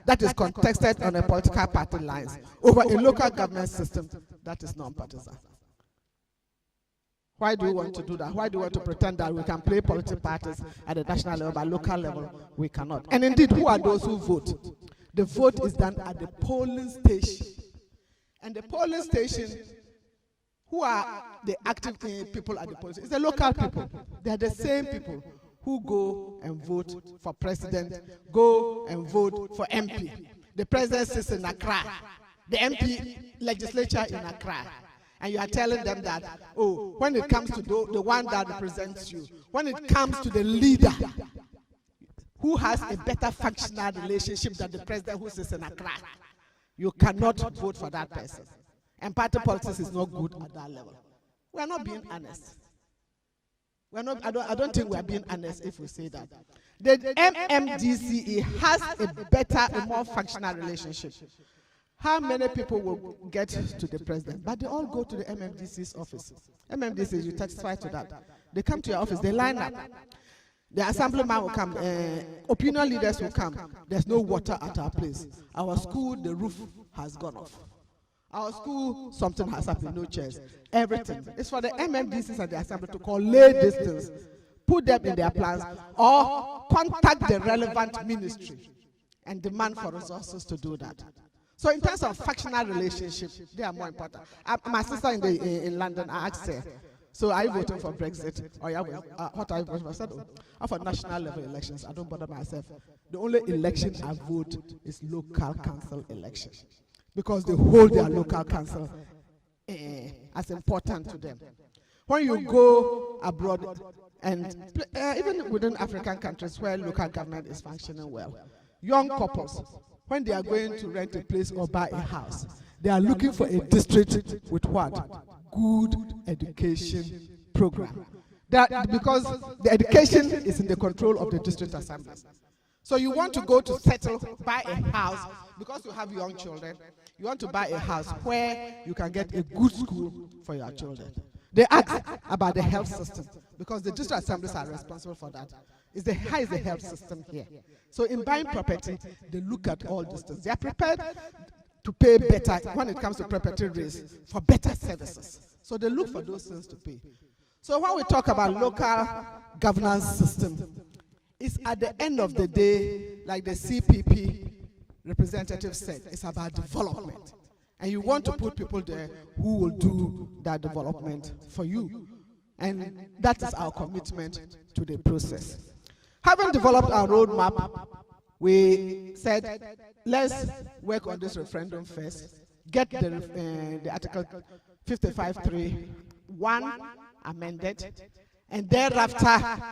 that is contested on a political party lines over a local government system that is non-partisan? Why do we want to do that? Why do we want to pretend that we can play political parties at the national level, but local level we cannot? And indeed, who are those who vote? The vote is done at the polling station. And the polling station, who are the active people at the polling station? It's the local people. They are the same people who go and vote for president, go and vote for MP. The president sits in Accra, the MP legislature in Accra, and you are telling them that, oh, when it comes to the one that represents you, when it comes to the leader who has a better functional relationship than the president who sits in Accra, you cannot vote for that person. And party politics is not good at that level. We are not being honest. We're not, I don't think we are being honest if we say that. The MMDCE has a better, a more functional relationship. How many people will get to the president? But they all go to the MMDC's office. MMDC, you testify to that. They come to your office, they line up. The assemblyman will come, opinion leaders will come. There's no water at our place. Our school, the roof has gone off. Our school, something has happened, no chairs. Everything. It's for the MMDCs and the assembly to collate these things, put them in their plans, or contact the relevant ministry and demand for resources to do that. So in terms of factional relationship, they are more important. My sister in London, I asked her, so are you voting for Brexit? Or what are you voting for? I said, oh, for national level elections, I don't bother myself. The only election I vote is local council election, because they hold their local council as important to them. When you go abroad, and even within African countries where local government is functioning well, young couples, when they are going to rent a place or buy a house, they are looking for a district with what? Good education program. Because the education is in the control of the district assemblies. So you want to go to settle, buy a house, because you have young children, you want to buy a house where you can get a good school for your children. They ask about the health system, because the district assemblies are responsible for that. How is the health system here? So in buying property, they look at all these things. They are prepared to pay better when it comes to property rates for better services. So they look for those things to pay. So when we talk about local governance system, it's at the end of the day, like the CPP representative said, it's about development. And you want to put people there who will do that development for you. And that is our commitment to the process. Having developed our roadmap, we said, let's work on this referendum first, get the Article 55.3.1 amended, and thereafter,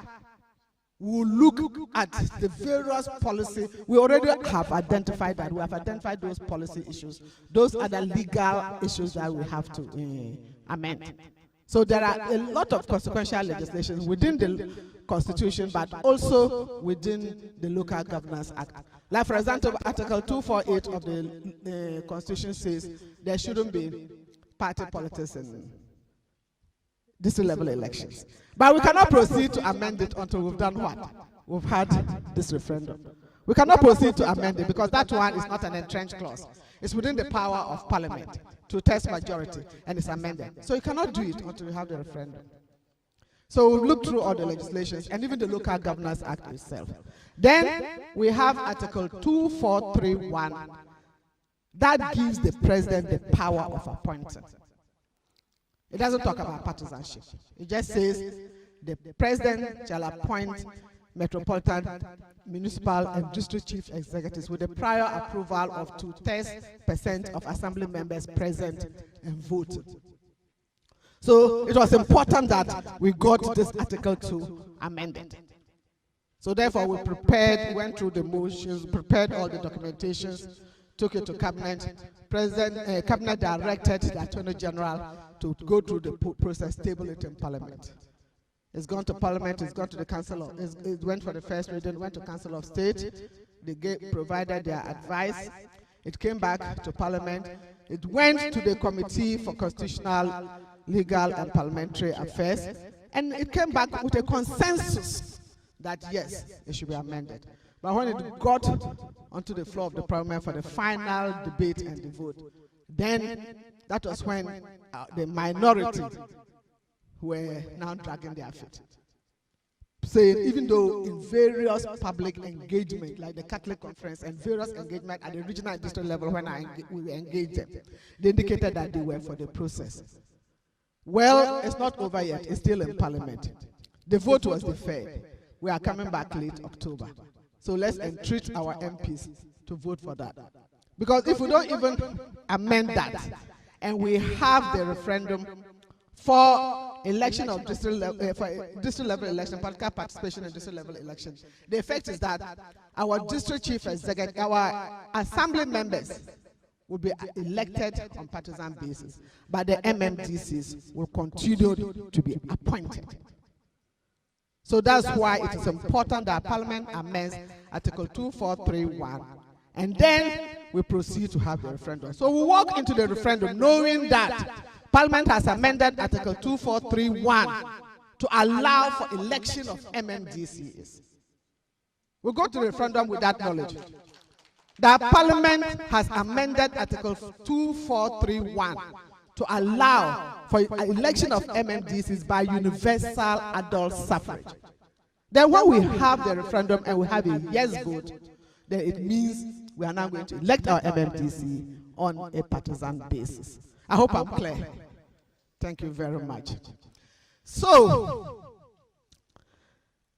we'll look at the various policy. We already have identified that. We have identified those policy issues. Those are the legal issues that we have to amend. So there are a lot of consequential legislation within the Constitution, but also within the Local Governance Act. Like, for example, Article 248 of the Constitution says there shouldn't be party politics in district level elections. But we cannot proceed to amend it until we've done what? We've had this referendum. We cannot proceed to amend it because that one is not an entrenched clause. It's within the power of Parliament to test majority, and it's amended. So you cannot do it until you have the referendum. So we've looked through all the legislations and even the Local Governance Act itself. Then we have Article 2431 that gives the president the power of appointing. It doesn't talk about partisanship. It just says the president shall appoint metropolitan, municipal, and district chief executives with the prior approval of 2/3% of assembly members present and voted. So it was important that we got this Article 2 amended. So therefore we prepared, went through the motions, prepared all the documentations, took it to cabinet. Cabinet directed the Attorney General to go through the process, table it in Parliament. It's gone to Parliament, it's gone to the Council of, it went for the first reading, went to Council of State, they provided their advice, it came back to Parliament, it went to the Committee for Constitutional, Legal and Parliamentary Affairs, and it came back with a consensus that yes, it should be amended. But when it got onto the floor of the Parliament for the final debate and the vote, then that was when the minority were now dragging their feet, saying even though in various public engagement, like the Catholic Conference and various engagement at the regional and district level when we engaged them, they indicated that they were for the process. Well, it's not over yet, it's still in Parliament. The vote was deferred. We are coming back late October. So let's entreat our MPs to vote for that. Because if we don't even amend that, and we have the referendum for election of district level election, political participation in district level election, the effect is that our district chief executive, our assembly members will be elected on partisan basis, but the MMDCs will continue to be appointed. So that's why it is important that Parliament amends Article 2431, and then we proceed to have the referendum. So we walk into the referendum knowing that Parliament has amended Article 2431 to allow for election of MMDCs. We go to the referendum with that knowledge. That Parliament has amended Article 2431 to allow for election of MMDCs by universal adult suffrage. Then when we have the referendum and we have a yes vote, then it means we are now going to elect our MMDC on a partisan basis. I hope I'm clear. Thank you very much. So,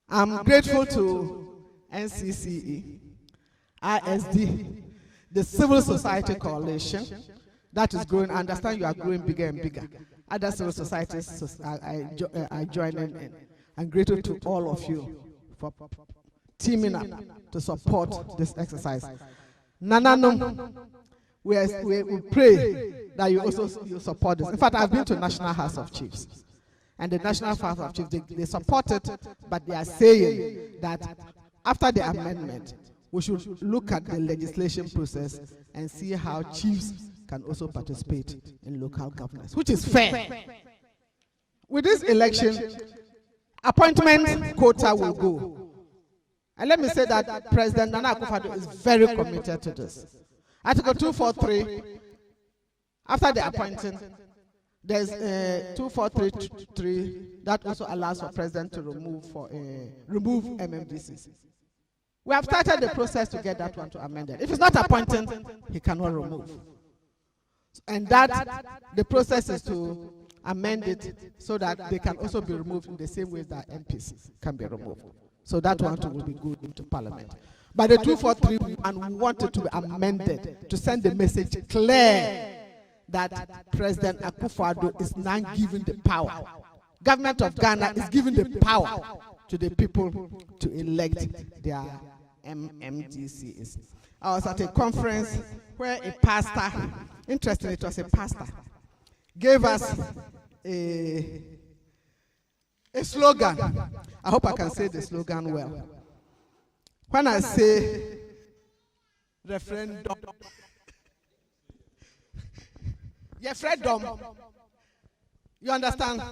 I'm grateful to NCCE, ISD, the Civil Society Coalition that is growing. I understand you are growing bigger and bigger. Other civil societies are joining in. I'm grateful to all of you for teaming up to support this exercise. Nanano, we pray that you support this. In fact, I've been to National House of Chiefs, and the National House of Chiefs, they support it, but they are saying that after the amendment, we should look at the legislation process and see how chiefs can also participate in local governance, which is fair. With this election, appointment quota will go. And let me say that President Nana Akufo-Addo is very committed to this. Article 243, after the appointing, there's 2433 that also allows for President to remove MMDCs. We have started the process to get that one to amend it. If it's not appointed, he cannot remove. And that the process is to amend it so that they can also be removed in the same way that MPs can be removed. So that one too will be good into Parliament. But the 2431, we want it to be amended to send the message clear that President Akufo-Addo is now giving the power. Government of Ghana is giving the power to the people to elect their MMDCs. I was at a conference where a pastor, interestingly it was a pastor, gave us a slogan. I hope I can say the slogan well. When I say referendum, referendum, you understand?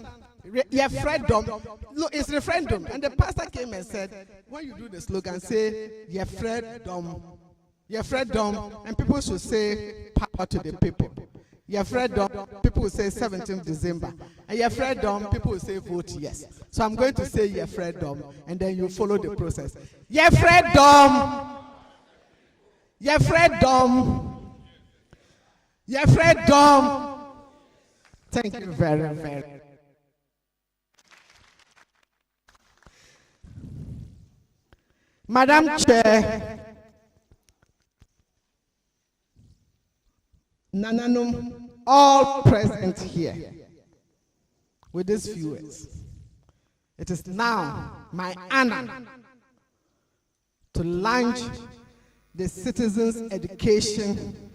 Referendum. Look, it's referendum. And the pastor came and said, when you do the slogan, say referendum. Referendum. And people should say power to the people. Referendum, people will say 17th December. And referendum, people will say vote yes. So I'm going to say referendum, and then you follow the process. Referendum. Referendum. Referendum. Thank you very, very much. Madam Chair, Nananum, all present here with these viewers, it is now my honor to launch the Citizens Education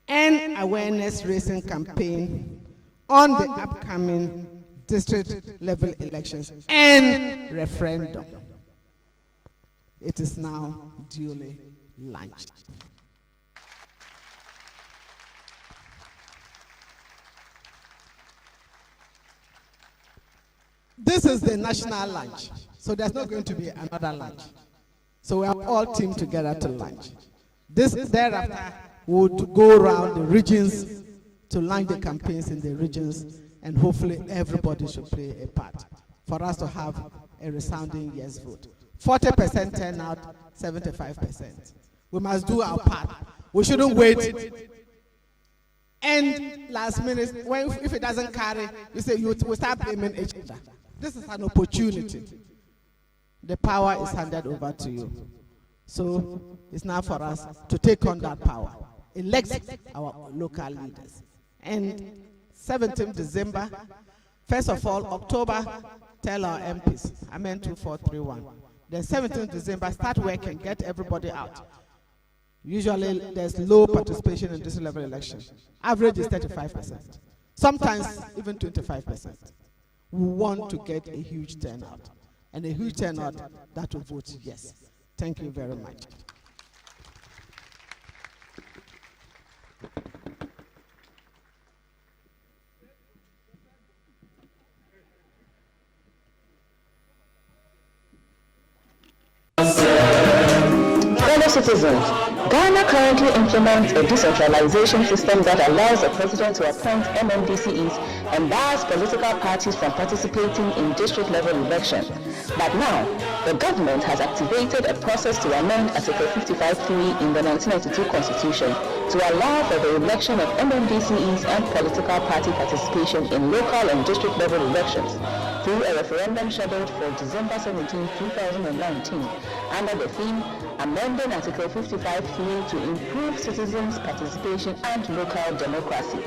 and Awareness Raising Campaign on the upcoming district level elections and referendum. It is now duly launched. This is the national launch, so there's not going to be another launch. So we are all teamed together to launch. Thereafter, we would go around the regions to launch the campaigns in the regions, and hopefully everybody should play a part for us to have a resounding yes vote. 40% turnout, 75%. We must do our part. We shouldn't wait. And last minute, if it doesn't carry, we say we start blaming each other. This is an opportunity. the power is handed over to you. So it's now for us to take on that power, elect our local leaders. And 17th December, first of all, October, tell our MPs, Amen 2431. Then 17th December, start working, get everybody out. Usually there's low participation in this level election. Average is 35%. Sometimes even 25%. We want to get a huge turnout. And a huge turnout that will vote yes. Thank you very much. Fellow citizens, Ghana currently implements a decentralization system that allows the president to appoint MMDCEs and bars political parties from participating in district-level elections. But now, the government has activated a process to amend Article 55(3) in the 1992 Constitution to allow for the election of MMDCEs and political party participation in local and district-level elections through a referendum scheduled for December 17, 2019, under the theme Amending Article 55(3) to improve citizens' participation and local democracy.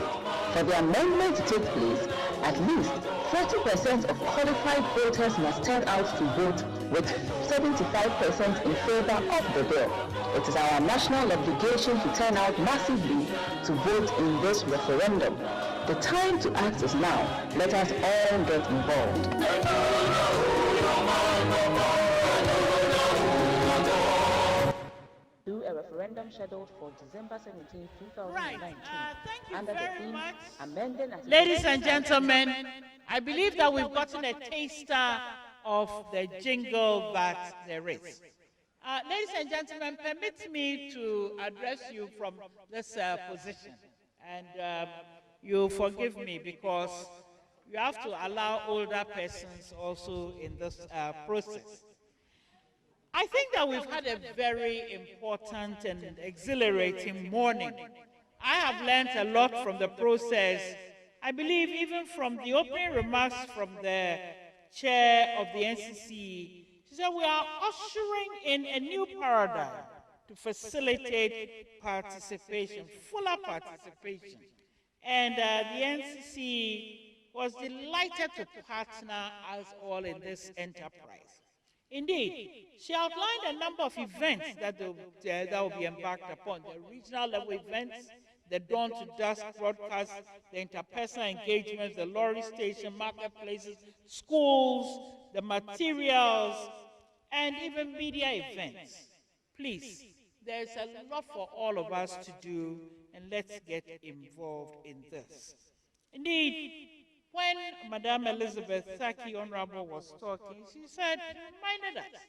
For the amendment to take place, at least 30% of qualified voters must turn out to vote, with 75% in favor of the bill. It is our national obligation to turn out massively to vote in this referendum. The time to act is now. Let us all get involved. Do a referendum scheduled for December 17, 2019. Thank you under very the theme much. Amending Article Ladies and gentlemen, I believe that we've gotten a taster of the jingle that there is. Ladies and gentlemen, permit me to address you from this position. And you forgive me because you have to allow older persons also in this process. I think that we've had a very important and exhilarating morning. I have learned a lot from the process. I believe even from the opening remarks from the chair of the NCC, she said we are ushering in a new paradigm to facilitate participation, fuller participation. And the NCC was delighted to partner us all in this enterprise. Indeed, she outlined a number of events that will be embarked upon. The regional level events, the dawn to dusk broadcast, the interpersonal engagements, the lorry station, marketplaces, schools, the materials, and even media events. Please, there's a lot for all of us to do, and let's get involved in this. Indeed, when Madame Elizabeth Saki, Honorable, was talking, she said, she reminded us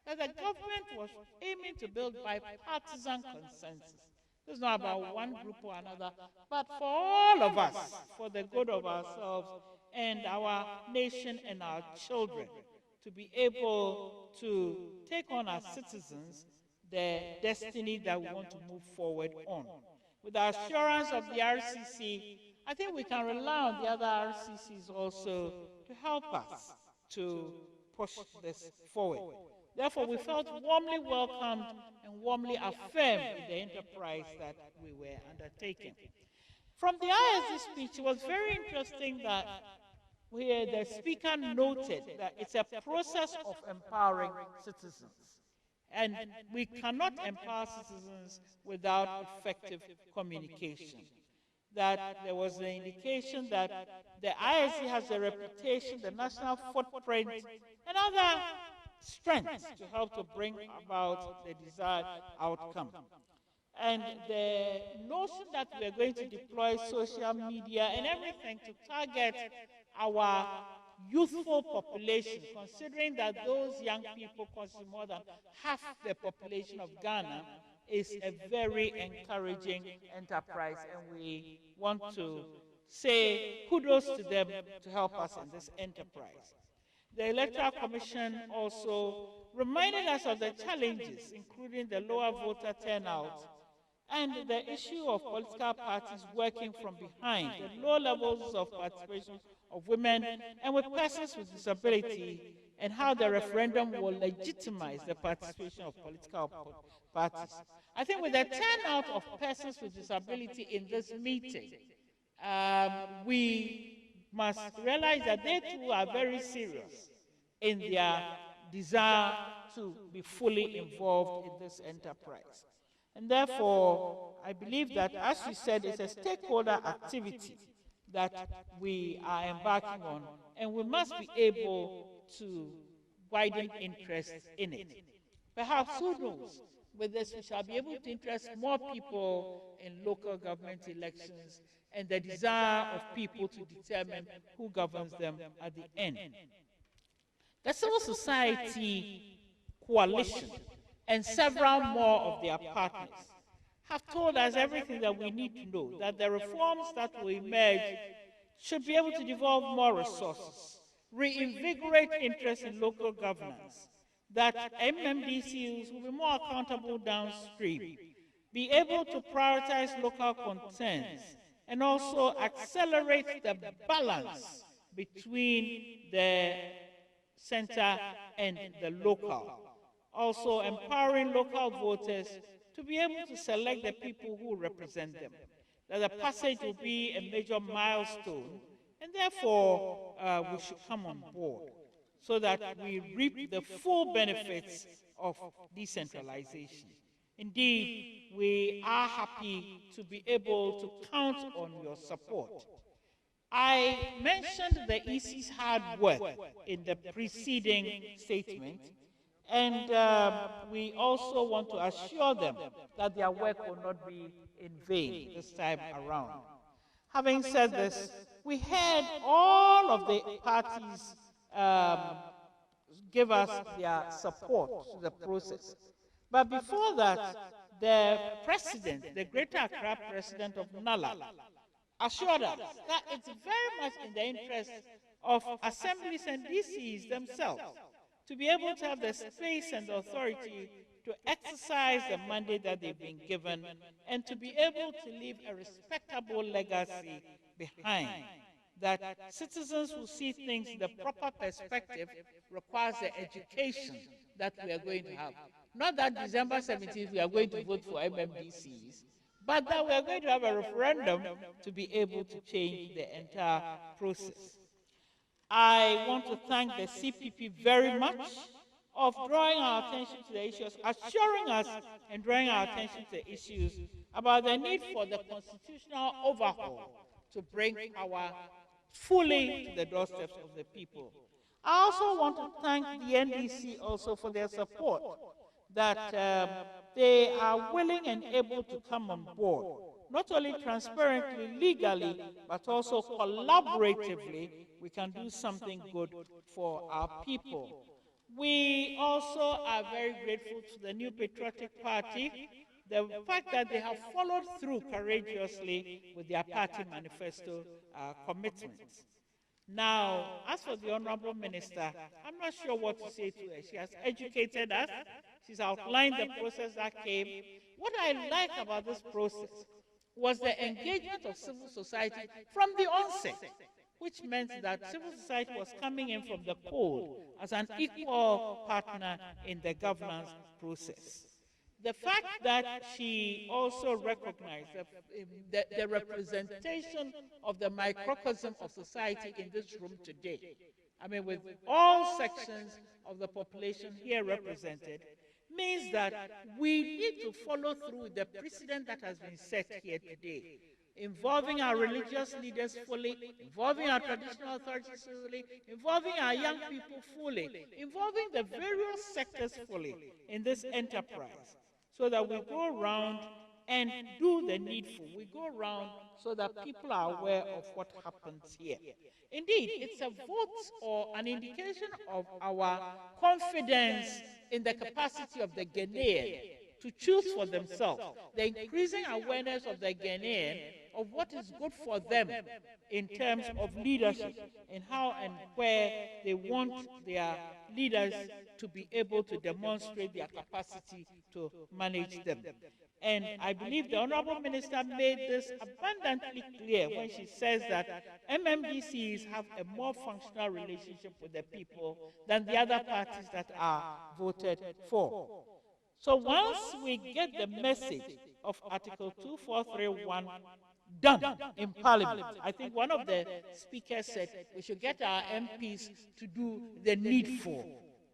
that the government was aiming to build bipartisan consensus. This is not about one group or another, but for all of us, for the good of ourselves and our nation and our children, to be able to take on as citizens the destiny that we want to move forward on. With the assurance of the RCC, I think we can rely on the other RCCs also to help us to push this forward. Therefore, we felt warmly welcomed and warmly affirmed in the enterprise that we were undertaking. From the ISD speech, it was very interesting that the speaker noted that it's a process of empowering citizens. And we cannot empower citizens without effective communication. That there was the indication that the ISD has a reputation, the national footprint, and other strengths to help to bring about the desired outcome. And the notion that we're going to deploy social media and everything to target our youthful population, considering that those young people constitute more than half the population of Ghana, is a very encouraging enterprise, and we want to say kudos to them to help us in this enterprise. The Electoral Commission also reminded us of the challenges, including the lower voter turnout and the issue of political parties working from behind, the low levels of participation of women and with persons with disability, and how the referendum will legitimize the participation of political parties. I think with the turnout of persons with disability in this meeting, we must realize that they too are very serious in their desire to be fully involved in this enterprise. And therefore, I believe that, as you said, it's a stakeholder activity that we are embarking on, and we must be able to widen interest in it. Perhaps, who knows, with this we shall be able to interest more people in local government elections and the desire of people to determine who governs them at the end. The civil society coalition and several more of their partners have told us everything that we need to know, that the reforms that will emerge should be able to devolve more resources, reinvigorate interest in local governance, that MMDCs will be more accountable downstream, be able to prioritize local concerns, and also accelerate the balance between the center and the local. Also empowering local voters to be able to select the people who represent them. That the passage will be a major milestone, and therefore we should come on board so that we reap the full benefits of decentralization. Indeed, we are happy to be able to count on your support. I mentioned the EC's hard work in the preceding statement, and we also want to assure them that their work will not be in vain this time around. Having said this, we heard all of the parties give us their support to the process. But before that, the president, the Greater Accra president of NALA, assured us that it's very much in the interest of assemblies and DCs themselves to be able to have the space and the authority to exercise the mandate that they've been given and to be able to leave a respectable legacy behind. That citizens who see things in the proper perspective requires the education that we are going to have. Not that December 17th we are going to vote for MMDCs, but that we are going to have a referendum to be able to change the entire process. I want to thank the CPP very much of drawing our attention to the issues, assuring us and drawing our attention to the issues about the need for the constitutional overhaul to bring power fully to the doorsteps of the people. I also want to thank the NDC also for their support, that they are willing and able to come on board, not only transparently, legally, but also collaboratively. We can do something good for our people. We also are very grateful to the New Patriotic Party, the fact that they have followed through courageously with their party manifesto commitments. Now, as for the Honorable Minister, I'm not sure what to say to her. She has educated us. She's outlined the process that came. What I like about this process was the engagement of civil society from the onset, which meant that civil society was coming in from the cold as an equal partner in the governance process. The fact that she also recognized the representation of the microcosm of society in this room today, I mean, with all sections of the population here represented, means that we need to follow through the precedent that has been set here today, involving our religious leaders fully, involving our traditional authorities fully, involving our young people fully, involving the various sectors fully in this enterprise, so that we go around and do the needful. We go around so that people are aware of what happens here. Indeed, it's a vote or an indication of our confidence in the capacity of the Ghanaian to choose for themselves. The increasing awareness of the Ghanaian of what is good for them in terms of leadership and how and where they want their leaders to be able to demonstrate their capacity to manage them. And I believe the Honorable Minister made this abundantly clear when she says that MMDCs have a more functional relationship with the people than the other parties that are voted for. So once we get the message of Article 2431 done in Parliament, I think one of the speakers said we should get our MPs to do the needful.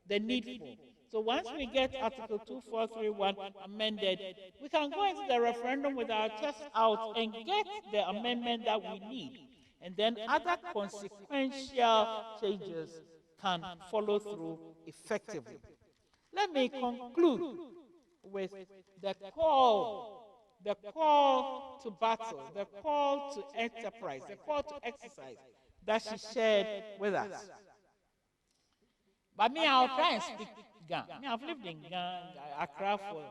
The needful. So once we get Article 2431 amended, we can go into the referendum with our chest out and get the amendment that we need. And then other consequential changes can follow through effectively. Let me conclude with the call to battle, the call to enterprise, the call to exercise that she shared with us. But me, I'll try and speak Ghana. I've lived in Ghana, Accra for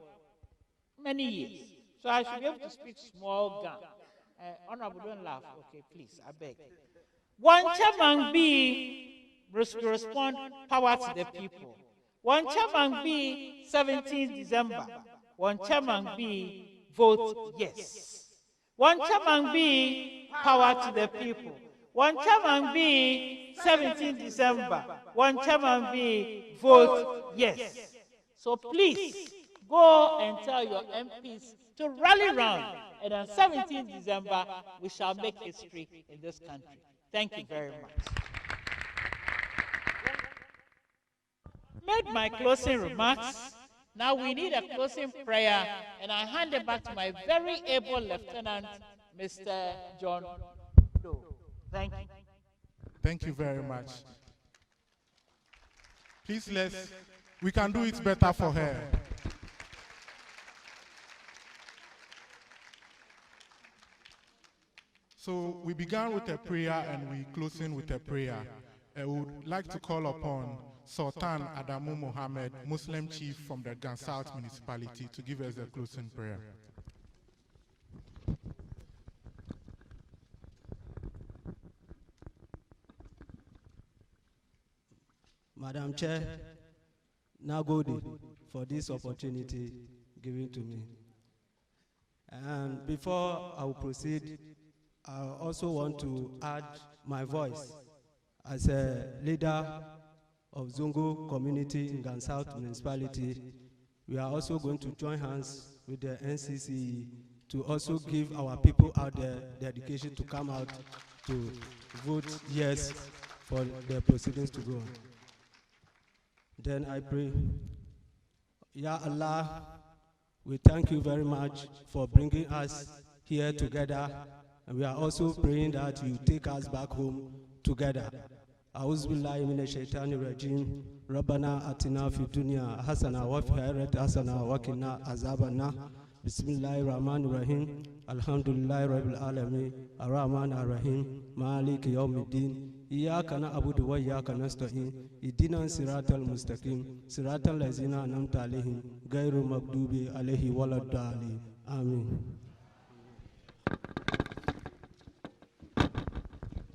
many years, so I should be able to speak small Ghana. Honorable, don't laugh, okay, please, I beg. One chairman be respond power to the people. One chairman be 17th December. One chairman be vote yes. One chairman be power to the people. One chairman be 17th December. One chairman be vote yes. So please go and tell your MPs to rally round, and on 17th December we shall make history in this country. Thank you very much. Made my closing remarks. Now we need a closing prayer, and I hand it back to my very able Lieutenant, Mr. John Doe. Thank you. Thank you very much. Please, we can do it better for her. So we began with a prayer and we closing with a prayer. I would like to call upon Sultan Adamu Mohammed, Muslim chief from the Gan South municipality, to give us a closing prayer. Madam Chair, Nagode for this opportunity given to me. And before I will proceed, I also want to add my voice as a leader of Zungu community in Gan South municipality. We are also going to join hands with the NCCE to also give our people out there the dedication to come out to vote yes for the proceedings to go on. Then I pray, Ya Allah, we thank you very much for bringing us here together, and we are also praying that you take us back home together. أعوذ بالله من الشيطان الرجيم ربنا آتنا في الدنيا حسنة وفي الآخرة حسنة وقنا عذاب النار بسم الله الرحمن الرحيم الحمد لله رب العالمين الرحمن الرحيم مالك يوم الدين إياك نعبد وإياك نستعين اهدنا الصراط المستقيم صراط الذين أنعمت عليهم غير المغضوب عليهم ولا الضالين آمين.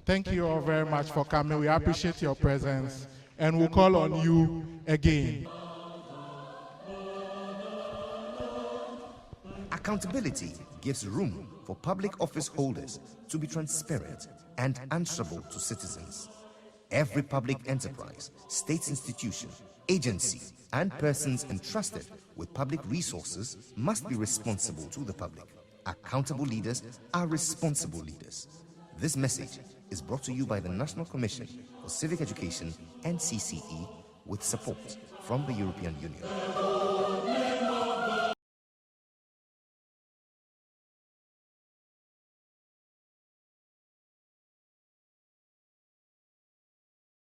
Thank you all very much for coming. We appreciate your presence, and we'll call on you again. Accountability gives room for public office holders to be transparent and answerable to citizens. Every public enterprise, state institution, agency, and persons entrusted with public resources must be responsible to the public. Accountable leaders are responsible leaders. This message is brought to you by the National Commission for Civic Education, NCCE, with support from the European Union.